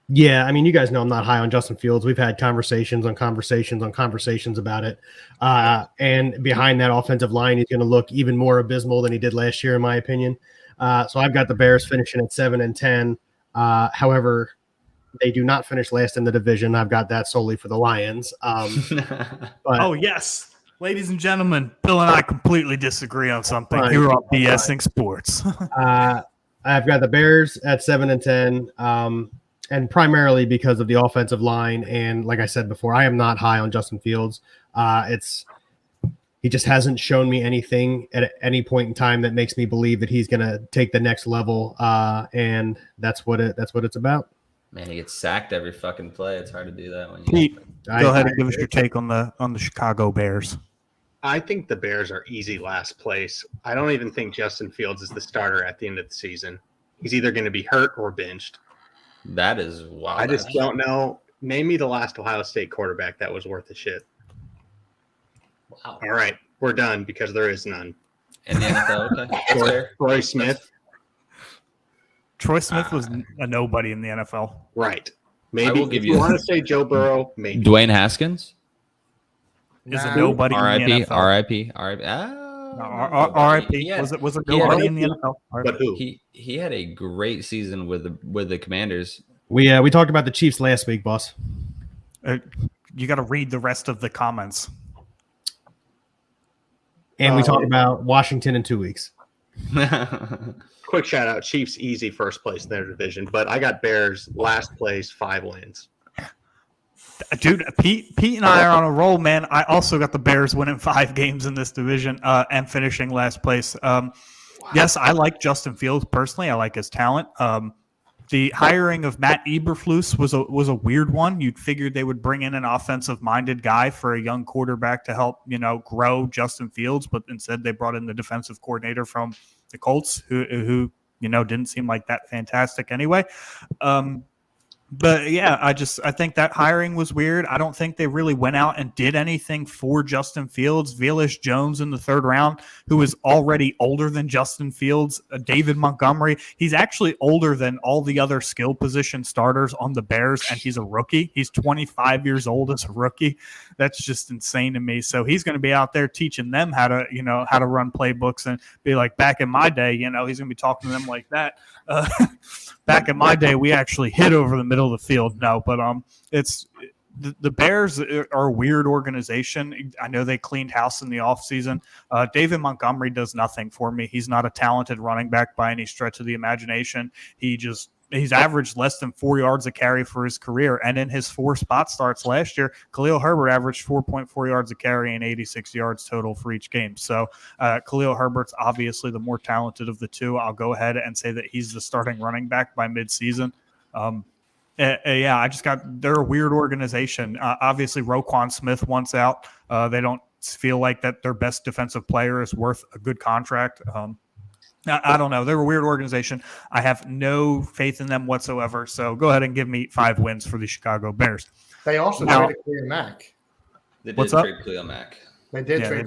Yeah, I mean, you guys know I'm not high on Justin Fields. We've had conversations about it. And behind that offensive line, he's going to look even more abysmal than he did last year, in my opinion. So I've got the Bears finishing at 7-10. However, they do not finish last in the division. I've got that solely for the Lions. Oh, yes. Ladies and gentlemen, Bill and I completely disagree on something. Here on BSing Sports. I've got the Bears at 7-10. And primarily because of the offensive line. And like I said before, I am not high on Justin Fields. He just hasn't shown me anything at any point in time that makes me believe that he's going to take the next level. And that's what it's about. Man, he gets sacked every fucking play. It's hard to do that when you. Pete, go ahead and give us your take on the Chicago Bears. I think the Bears are easy last place. I don't even think Justin Fields is the starter at the end of the season. He's either going to be hurt or benched. That is wild. I just don't know. Name me the last Ohio State quarterback that was worth a shit. Wow. All right, we're done because there is none. In the NFL, okay. Troy Smith. Troy Smith was a nobody in the NFL. Right. Maybe I will give if you want to say Joe Burrow, maybe. Dwayne Haskins Is a nobody in the NFL. R.I.P. R.I.P. Was it nobody in the NFL? But who? He had a great season with the Commanders. We talked about the Chiefs last week, boss. you got to read the rest of the comments. And we talked about Washington in 2 weeks. Quick shout out, Chiefs easy first place in their division, but I got Bears last place, 5 wins. Dude, Pete and I are on a roll, man. I also got the Bears winning 5 games in this division and finishing last place. Yes, I like Justin Fields personally. I like his talent. The hiring of Matt Eberflus was a weird one. You'd figured they would bring in an offensive-minded guy for a young quarterback to help, grow Justin Fields, but instead they brought in the defensive coordinator from the Colts, who didn't seem like that fantastic anyway. But yeah, I think that hiring was weird. I don't think they really went out and did anything for Justin Fields. Velus Jones in the 3rd round, who is already older than Justin Fields. David Montgomery, he's actually older than all the other skill position starters on the Bears, and he's a rookie. He's 25 years old as a rookie. That's just insane to me. So he's going to be out there teaching them how to run playbooks and be like, back in my day, he's going to be talking to them like that. Back in my day, we actually hit over the middle of the field. No, but it's the Bears are a weird organization. I know they cleaned house in the offseason. David Montgomery does nothing for me. He's not a talented running back by any stretch of the imagination. He's averaged less than 4 yards a carry for his career. And in his 4 spot starts last year, Khalil Herbert averaged 4.4 yards a carry and 86 yards total for each game. So Khalil Herbert's obviously the more talented of the two. I'll go ahead and say that he's the starting running back by midseason. They're a weird organization. Obviously, Roquan Smith wants out. They don't feel like that their best defensive player is worth a good contract. I don't know. They're a weird organization. I have no faith in them whatsoever. So go ahead and give me 5 wins for the Chicago Bears. They also traded Khalil Mack. They did What's up? trade Khalil Mack. They did trade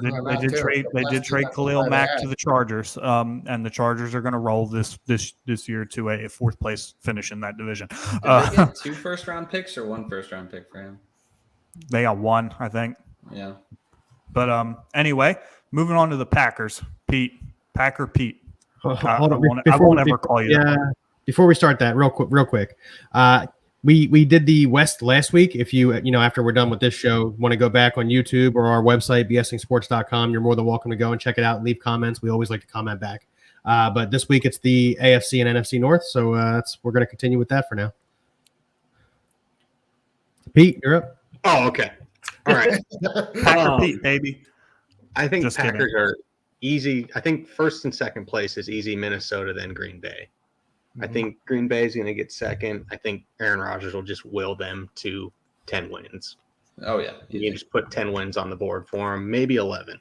Khalil Mack to the Chargers, and the Chargers are going to roll this year to a 4th place finish in that division. Did they get 2 first-round picks or 1 first-round pick for him? They got 1, I think. Yeah. But anyway, moving on to the Packers. Packer Pete. Hold on. I won't ever call you that. Before we start that, real quick. We did the West last week. If you after we're done with this show, want to go back on YouTube or our website, bsingsports.com, you're more than welcome to go and check it out and leave comments. We always like to comment back. But this week it's the AFC and NFC North, so we're going to continue with that for now. Pete, you're up. Oh, okay. All right. Packer Pete, baby. I think Just Packers kidding. are easy. I think 1st and 2nd place is easy Minnesota, then Green Bay. I think Green Bay is going to get 2nd. I think Aaron Rodgers will just will them to 10 wins. Oh, yeah. You can just put 10 wins on the board for him, maybe 11.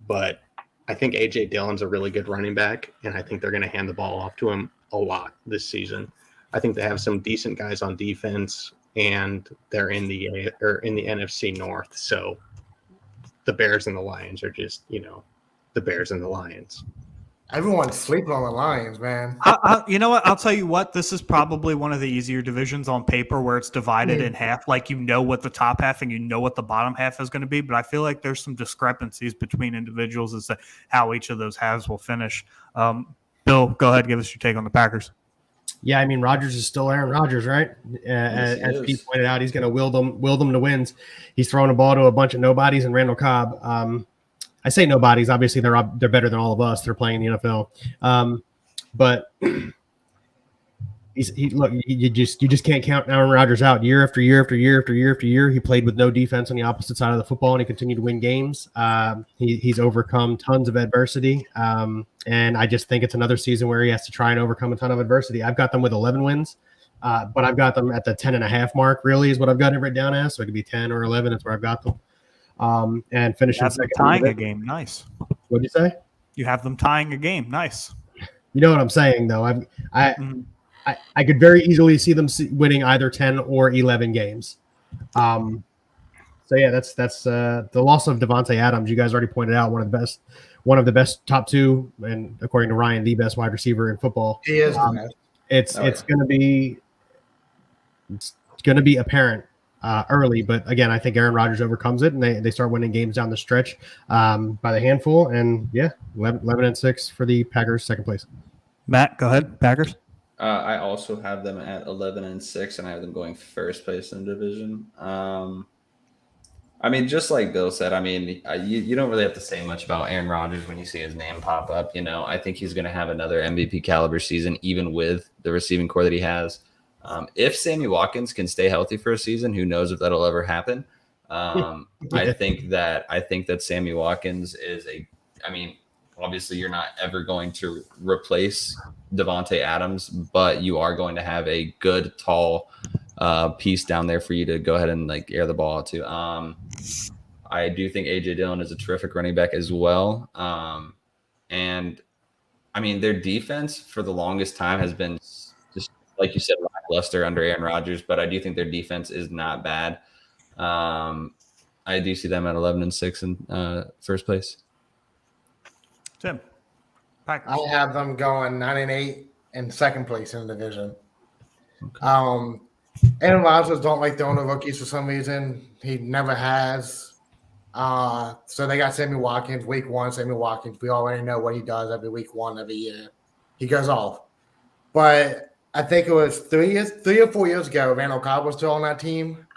But I think A.J. Dillon's a really good running back, and I think they're going to hand the ball off to him a lot this season. I think they have some decent guys on defense, and they're in the NFC North. So the Bears and the Lions are just, the Bears and the Lions. Everyone's sleeping on the Lions, man. You know what? I'll tell you what. This is probably one of the easier divisions on paper where it's divided in half. Like what the top half and what the bottom half is going to be. But I feel like there's some discrepancies between individuals as to how each of those halves will finish. Bill, go ahead. Give us your take on the Packers. Yeah, I mean, Rodgers is still Aaron Rodgers, right? As Pete pointed out, he's going to will them to wins. He's throwing a ball to a bunch of nobodies and Randall Cobb. I say nobodies. Obviously, they're better than all of us. They're playing in the NFL, but you just can't count Aaron Rodgers out year after year after year after year after year. He played with no defense on the opposite side of the football, and he continued to win games. He's overcome tons of adversity, and I just think it's another season where he has to try and overcome a ton of adversity. I've got them with 11 wins, but I've got them at the 10.5 mark. Really, is what I've got it written down as. So it could be 10 or 11. That's where I've got them. And finishing second. Tying a game. Nice. What'd you say? You have them tying a game. Nice. You know what I'm saying, though. I could very easily see them winning either 10 or 11 games. So yeah, that's the loss of Devontae Adams. You guys already pointed out one of the best top 2, and according to Ryan, the best wide receiver in football. He is the best. It's going to be apparent early, but again, I think Aaron Rodgers overcomes it, and they start winning games down the stretch by the handful. And yeah, 11-6 for the Packers, 2nd place. Matt, go ahead. Packers. I also have them at 11-6, and I have them going 1st place in the division. I mean, just like Bill said, I mean, you don't really have to say much about Aaron Rodgers when you see his name pop up. I think he's going to have another MVP caliber season, even with the receiving core that he has. If Sammy Watkins can stay healthy for a season, who knows if that'll ever happen? I think that Sammy Watkins is obviously you're not ever going to replace Devontae Adams, but you are going to have a good, tall piece down there for you to go ahead and air the ball out to. I do think AJ Dillon is a terrific running back as well. And I mean, their defense for the longest time has been just, like you said, lackluster under Aaron Rodgers, but I do think their defense is not bad. I do see them at 11-6 in first place. Tim, Packers. I have them going 9-8 in second place in the division. Okay. Aaron Rodgers don't like throwing the rookies for some reason. He never has. So they got Sammy Watkins, week 1, Sammy Watkins. We already know what he does every week 1, every year. He goes off. But I think it was 3 or 4 years ago, Randall Cobb was still on that team.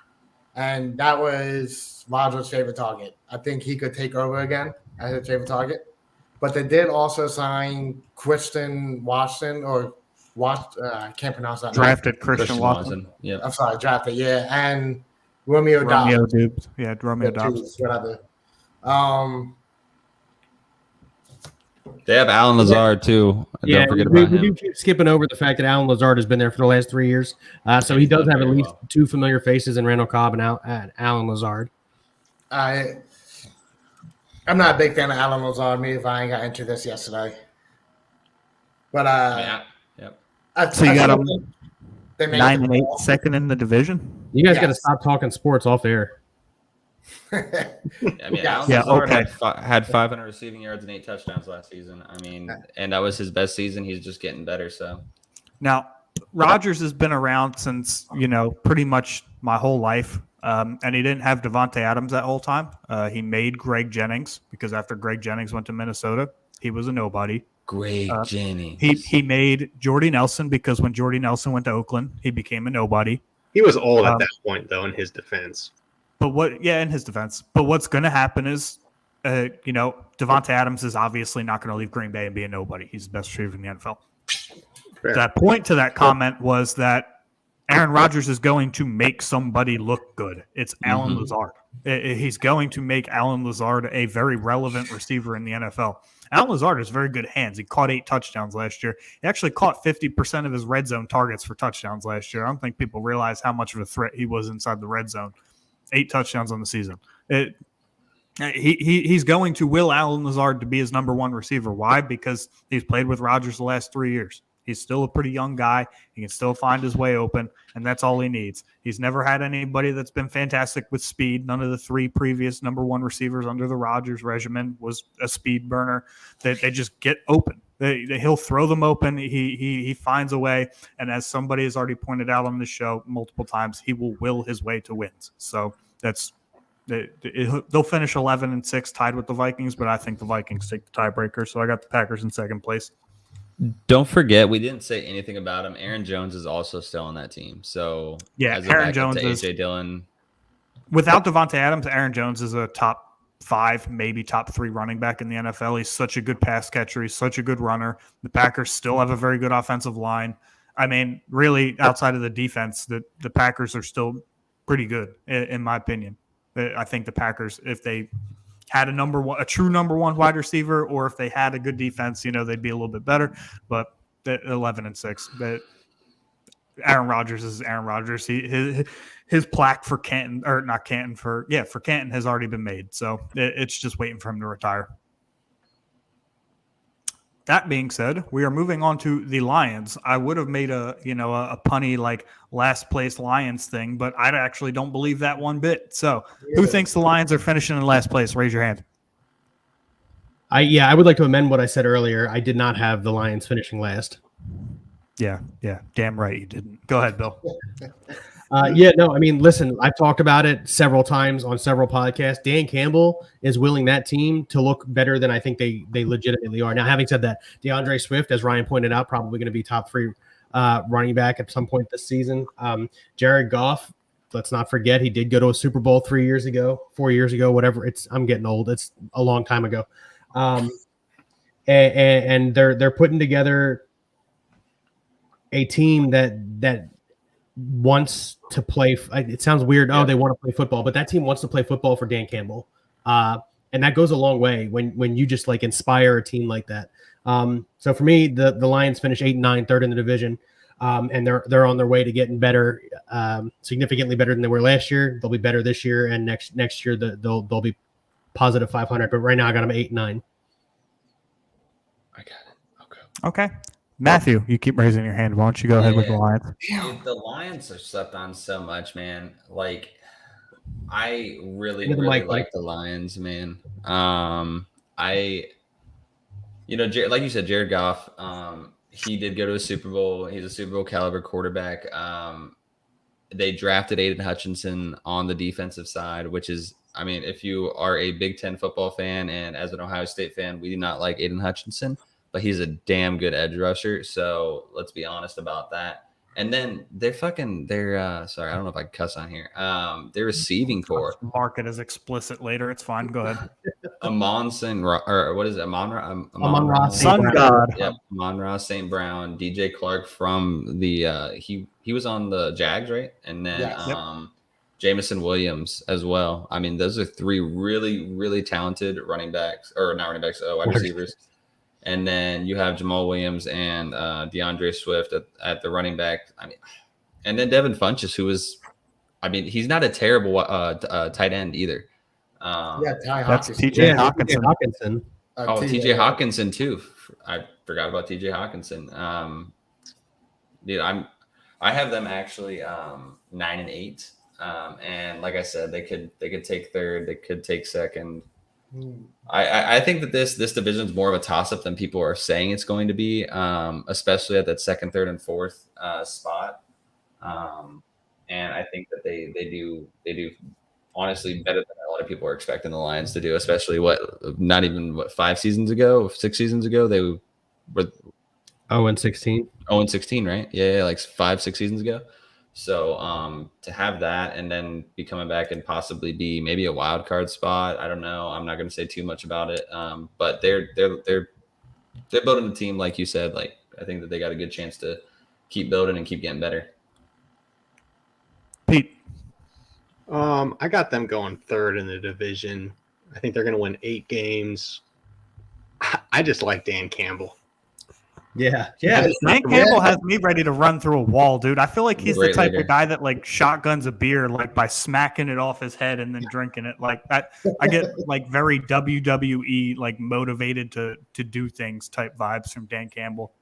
And that was Rodgers' favorite target. I think he could take over again as his favorite target. But they did also sign Christian Watson I can't pronounce that. Drafted Christian Watson. Yeah. I'm sorry, drafted, yeah. And Romeo Dobbs. Yeah, Romeo Dobbs. Whatever. They have Alan Lazard too. Yeah, don't forget about him. We do keep skipping over the fact that Alan Lazard has been there for the last 3 years. So he does have at least 2 familiar faces in Randall Cobb and Alan Lazard. I'm not a big fan of Alan Lazard. Me if I ain't got into this yesterday. But So you got them they made 9-8, second in the division. You guys got to stop talking sports off air. Alan Lazard had 500 receiving yards and 8 touchdowns last season. I mean, and that was his best season. He's just getting better. So now Rodgers has been around since pretty much my whole life, and he didn't have Devontae Adams that whole time. He made Greg Jennings because after Greg Jennings went to Minnesota, he was a nobody. Greg Jennings. He made Jordy Nelson because when Jordy Nelson went to Oakland, he became a nobody. He was old at that point, though, in his defense. In his defense. But what's going to happen is, Devontae Adams is obviously not going to leave Green Bay and be a nobody. He's the best receiver in the NFL. Fair. That point to that comment was that Aaron Rodgers is going to make somebody look good. It's Alan Lazard. He's going to make Alan Lazard a very relevant receiver in the NFL. Alan Lazard has very good hands. He caught 8 touchdowns last year. He actually caught 50% of his red zone targets for touchdowns last year. I don't think people realize how much of a threat he was inside the red zone. 8 touchdowns on the season. He's going to will Alan Lazard to be his number 1 receiver. Why? Because he's played with Rodgers the last 3 years. He's still a pretty young guy. He can still find his way open, and that's all he needs. He's never had anybody that's been fantastic with speed. None of the 3 previous number 1 receivers under the Rodgers regimen was a speed burner. They just get open. He'll throw them open. He finds a way, and as somebody has already pointed out on the show multiple times, he will will his way to wins. So they'll finish 11-6, tied with the Vikings, but I think the Vikings take the tiebreaker. So I got the Packers in second place. Don't forget, we didn't say anything about him. Aaron Jones is also still on that team. So yeah, as Aaron Jones is AJ Dillon. Without Devontae Adams, Aaron Jones is a top 5, maybe top 3 running back in the NFL. He's such a good pass catcher. He's such a good runner. The Packers still have a very good offensive line. I mean, really, outside of the defense, the Packers are still pretty good, in my opinion. I think the Packers, if they had a true number 1 wide receiver, or if they had a good defense, they'd be a little bit better. But 11-6, Aaron Rodgers is Aaron Rodgers. His plaque for Canton, or not Canton, for Canton has already been made. So it's just waiting for him to retire. That being said, we are moving on to the Lions. I would have made a punny last place Lions thing, but I actually don't believe that one bit. So who thinks the Lions are finishing in last place? Raise your hand. I would like to amend what I said earlier. I did not have the Lions finishing last. Yeah. Damn right you didn't. Go ahead, Bill. Listen, I've talked about it several times on several podcasts. Dan Campbell is willing that team to look better than I think they legitimately are. Now, having said that, DeAndre Swift, as Ryan pointed out, probably going to be top 3 running back at some point this season. Jared Goff, let's not forget he did go to a Super Bowl 4 years ago, whatever. I'm getting old. It's a long time ago. And they're putting together a team that wants to play. It sounds weird. Oh, they want to play football, but that team wants to play football for Dan Campbell. And that goes a long way when you just like inspire a team like that. So for me, the Lions finish 8-9, third in the division. And they're on their way to getting better, significantly better than they were last year. They'll be better this year, and next year they'll be positive 500. But right now I got them 8-9. I got it. Okay. Matthew, you keep raising your hand. Why don't you go ahead with the Lions? Dude, the Lions are slept on so much, man. Like, I really like the Lions, man. Like you said, Jared Goff, he did go to a Super Bowl. He's a Super Bowl caliber quarterback. They drafted Aiden Hutchinson on the defensive side, which is, I mean, if you are a Big Ten football fan and as an Ohio State fan, we do not like Aiden Hutchinson, but he's a damn good edge rusher. So let's be honest about that. And then they're sorry, I don't know if I can cuss on here. Their receiving core. Mark it as explicit later. It's fine. Go ahead. Amon-Ra Sun God. Yep, Amon-Ra St. Brown, DJ Clark from the he was on the Jags, right? And then Jamison Williams as well. I mean, those are three really, really talented wide receivers. And then you have Jamal Williams and DeAndre Swift at the running back. I mean, and then Devin Funchess, he's not a terrible tight end either. That's TJ Hawkinson. TJ Hawkinson too. I forgot about TJ Hawkinson. Dude, I have them actually 9-8. And like I said, they could take third, they could take second. I think that this division is more of a toss-up than people are saying it's going to be, especially at that second, third, and fourth spot. And I think that they do honestly better than a lot of people are expecting the Lions to do, especially 6 seasons ago, they were 0-16. 0-16, right? Yeah, like 5-6 seasons ago. So to have that and then be coming back and possibly be maybe a wild card spot, I don't know. I'm not going to say too much about it. But they're building a team, like you said. Like, I think that they got a good chance to keep building and keep getting better. Pete, I got them going third in the division. I think they're going to win 8 games. I just like Dan Campbell. Yeah. Dan Campbell has me ready to run through a wall, dude. I feel like he's the type of guy that like shotguns a beer like by smacking it off his head and then drinking it. Like that, I get like very WWE like motivated to do things type vibes from Dan Campbell.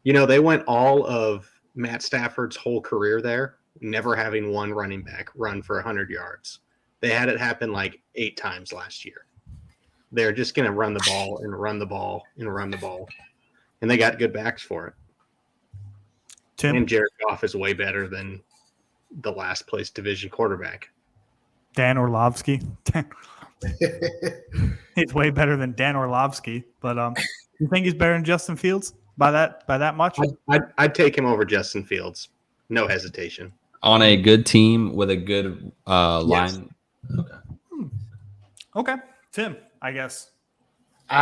You know, they went all of Matt Stafford's whole career there, never having one running back run for 100 yards. They had it happen like 8 times last year. They're just going to run the ball and run the ball and run the ball. And they got good backs for it. Tim? And Jared Goff is way better than the last place division quarterback. Dan Orlovsky. He's way better than Dan Orlovsky. But you think he's better than Justin Fields by that much? I'd take him over Justin Fields. No hesitation. On a good team with a good line. Okay. Okay. Tim, I guess. All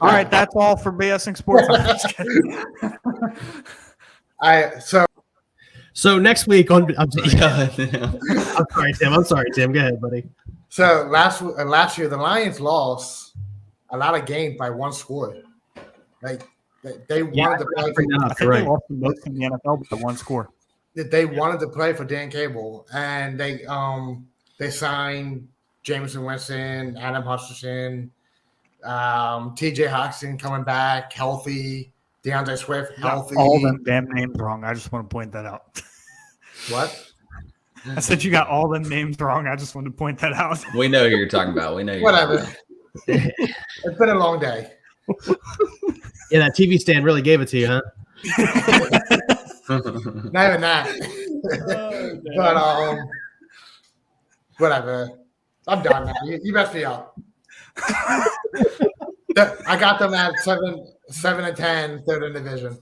right, that's all for BSing Sports. So next week on I'm sorry, Tim. Go ahead, buddy. So last year the Lions lost a lot of games by one score. Like they wanted to play for they lost the most in the NFL by one score. They wanted to play for Dan Cable, and they signed Jamison Williams, Adam Hutchinson. TJ Hawkinson coming back healthy, DeAndre Swift healthy. All them damn names wrong. I just want to point that out. What? I said you got all them names wrong. I just wanted to point that out. We know who you're talking about. Whatever. It's been a long day. Yeah, that TV stand really gave it to you, huh? Not even that. But whatever. I'm done now. You messed me up. I got them at 7-10, third in division.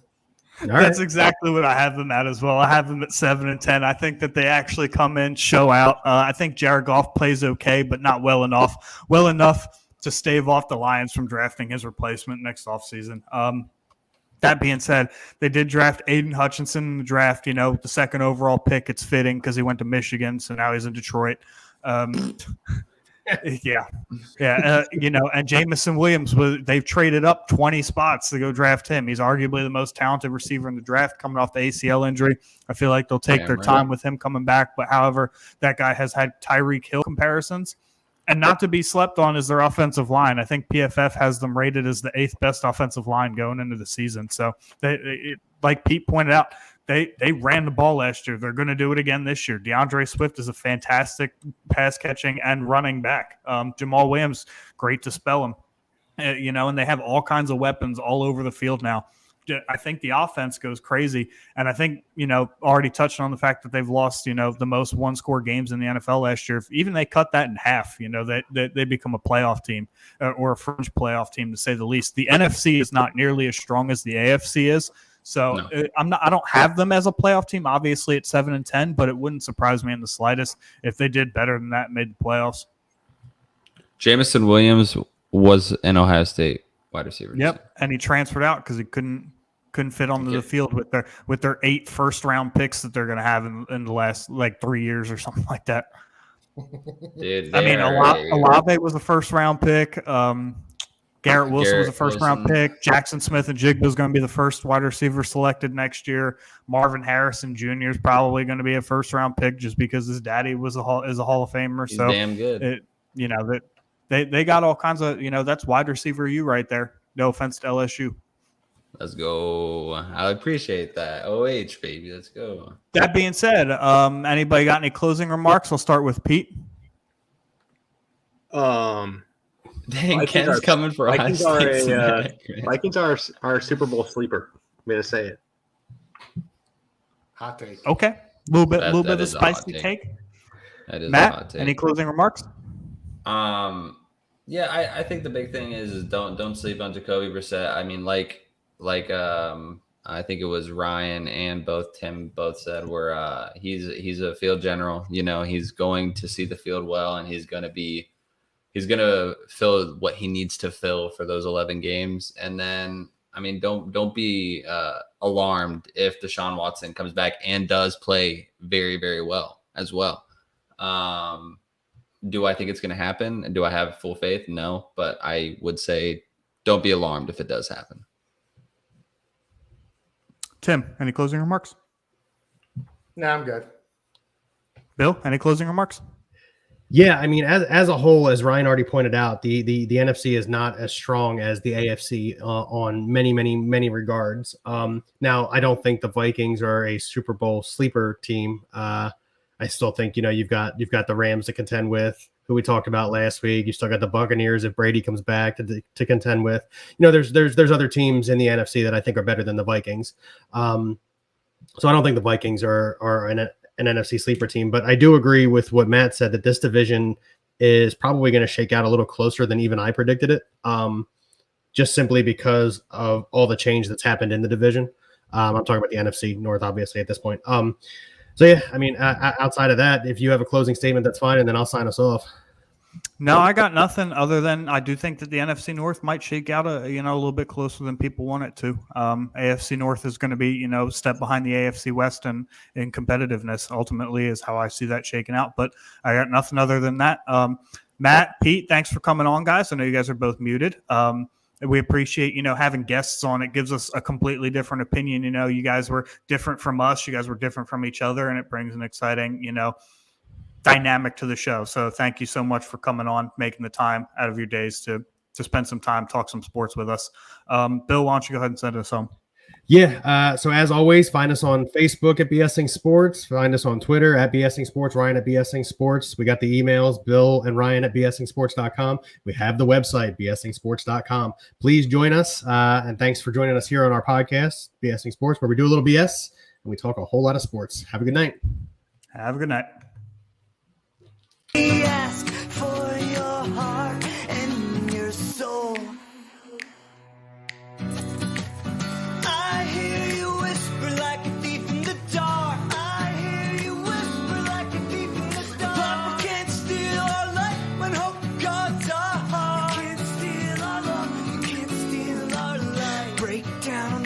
That's exactly what I have them at as well. I have them at 7-10. I think that they actually come in, show out. I think Jared Goff plays okay, but not well enough. Well enough to stave off the Lions from drafting his replacement next offseason. That being said, they did draft Aiden Hutchinson in the draft. The second overall pick. It's fitting because he went to Michigan, so now he's in Detroit. Yeah. And Jamison Williams, they've traded up 20 spots to go draft him. He's arguably the most talented receiver in the draft coming off the ACL injury. I feel like they'll take their time with him coming back. But however, that guy has had Tyreek Hill comparisons. And not to be slept on is their offensive line. I think PFF has them rated as the 8th best offensive line going into the season. So, like Pete pointed out, they ran the ball last year. They're going to do it again this year. DeAndre Swift is a fantastic pass catching and running back. Jamal Williams, great to spell him. And they have all kinds of weapons all over the field now. I think the offense goes crazy. And I think, already touched on the fact that they've lost, the most one-score games in the NFL last year. If even they cut that in half, they become a playoff team or a fringe playoff team, to say the least. The NFC is not nearly as strong as the AFC is. So no. I don't have them as a playoff team, obviously, at 7-10, but it wouldn't surprise me in the slightest if they did better than that and made the playoffs. Jamison Williams was an Ohio State wide receiver. Yep, and he transferred out because he couldn't fit onto the field with their 8 first-round picks that they're going to have in the last 3 years or something like that. Dude, Olave was a first-round pick. Garrett Wilson was a first-round pick. Jackson Smith and Jigba is going to be the first wide receiver selected next year. Marvin Harrison Jr. is probably going to be a first-round pick just because his daddy is a Hall of Famer. He's damn good. They got all kinds of that's wide receiver you right there. No offense to LSU. Let's go. I appreciate that. OH, baby. Let's go. That being said, anybody got any closing remarks? I'll start with Pete. Dang, Ken's coming for Vikings Vikings are our Super Bowl sleeper. I'm going to say it. Hot take. Okay. A little bit of a spicy take. That is Matt, a hot take. Any closing remarks? Yeah, I think the big thing is don't sleep on Jacoby Brissett. I mean, I think it was Ryan and Tim both said he's a field general. He's going to see the field well, and he's going to fill what he needs to fill for those 11 games. And then, I mean, don't be alarmed if Desean Watson comes back and does play very, very well as well. Do I think it's going to happen? Do I have full faith? No, but I would say don't be alarmed if it does happen. Tim, any closing remarks? No, I'm good. Bill, any closing remarks? Yeah, I mean, as a whole, as Ryan already pointed out, the NFC is not as strong as the AFC on many regards. Now, I don't think the Vikings are a Super Bowl sleeper team. I still think you've got the Rams to contend with, who we talked about last week. You still got the Buccaneers if Brady comes back to contend with. There's other teams in the NFC that I think are better than the Vikings. So I don't think the Vikings are an NFC sleeper team, but I do agree with what Matt said, that this division is probably going to shake out a little closer than even I predicted it, just simply because of all the change that's happened in the division. I'm talking about the NFC North, obviously, at this point. So, yeah, I mean, outside of that, if you have a closing statement, that's fine, and then I'll sign us off. No, I got nothing other than I do think that the NFC North might shake out a little bit closer than people want it to. AFC North is going to be, step behind the AFC West in competitiveness, ultimately, is how I see that shaking out. But I got nothing other than that. Matt, Pete, thanks for coming on, guys. I know you guys are both muted. We appreciate, having guests on. It gives us a completely different opinion. You guys were different from us. You guys were different from each other, and it brings an exciting, dynamic to the show. So thank you so much for coming on, making the time out of your days to spend some time, talk some sports with us. Bill, why don't you go ahead and send us home? Yeah. So as always, find us on Facebook at BSing Sports. Find us on Twitter at BSing Sports, Ryan at BSing Sports. We got the emails, Bill and Ryan at BSingSports.com. We have the website, BSingSports.com. Please join us. And thanks for joining us here on our podcast, BSing Sports, where we do a little BS and we talk a whole lot of sports. Have a good night. Have a good night.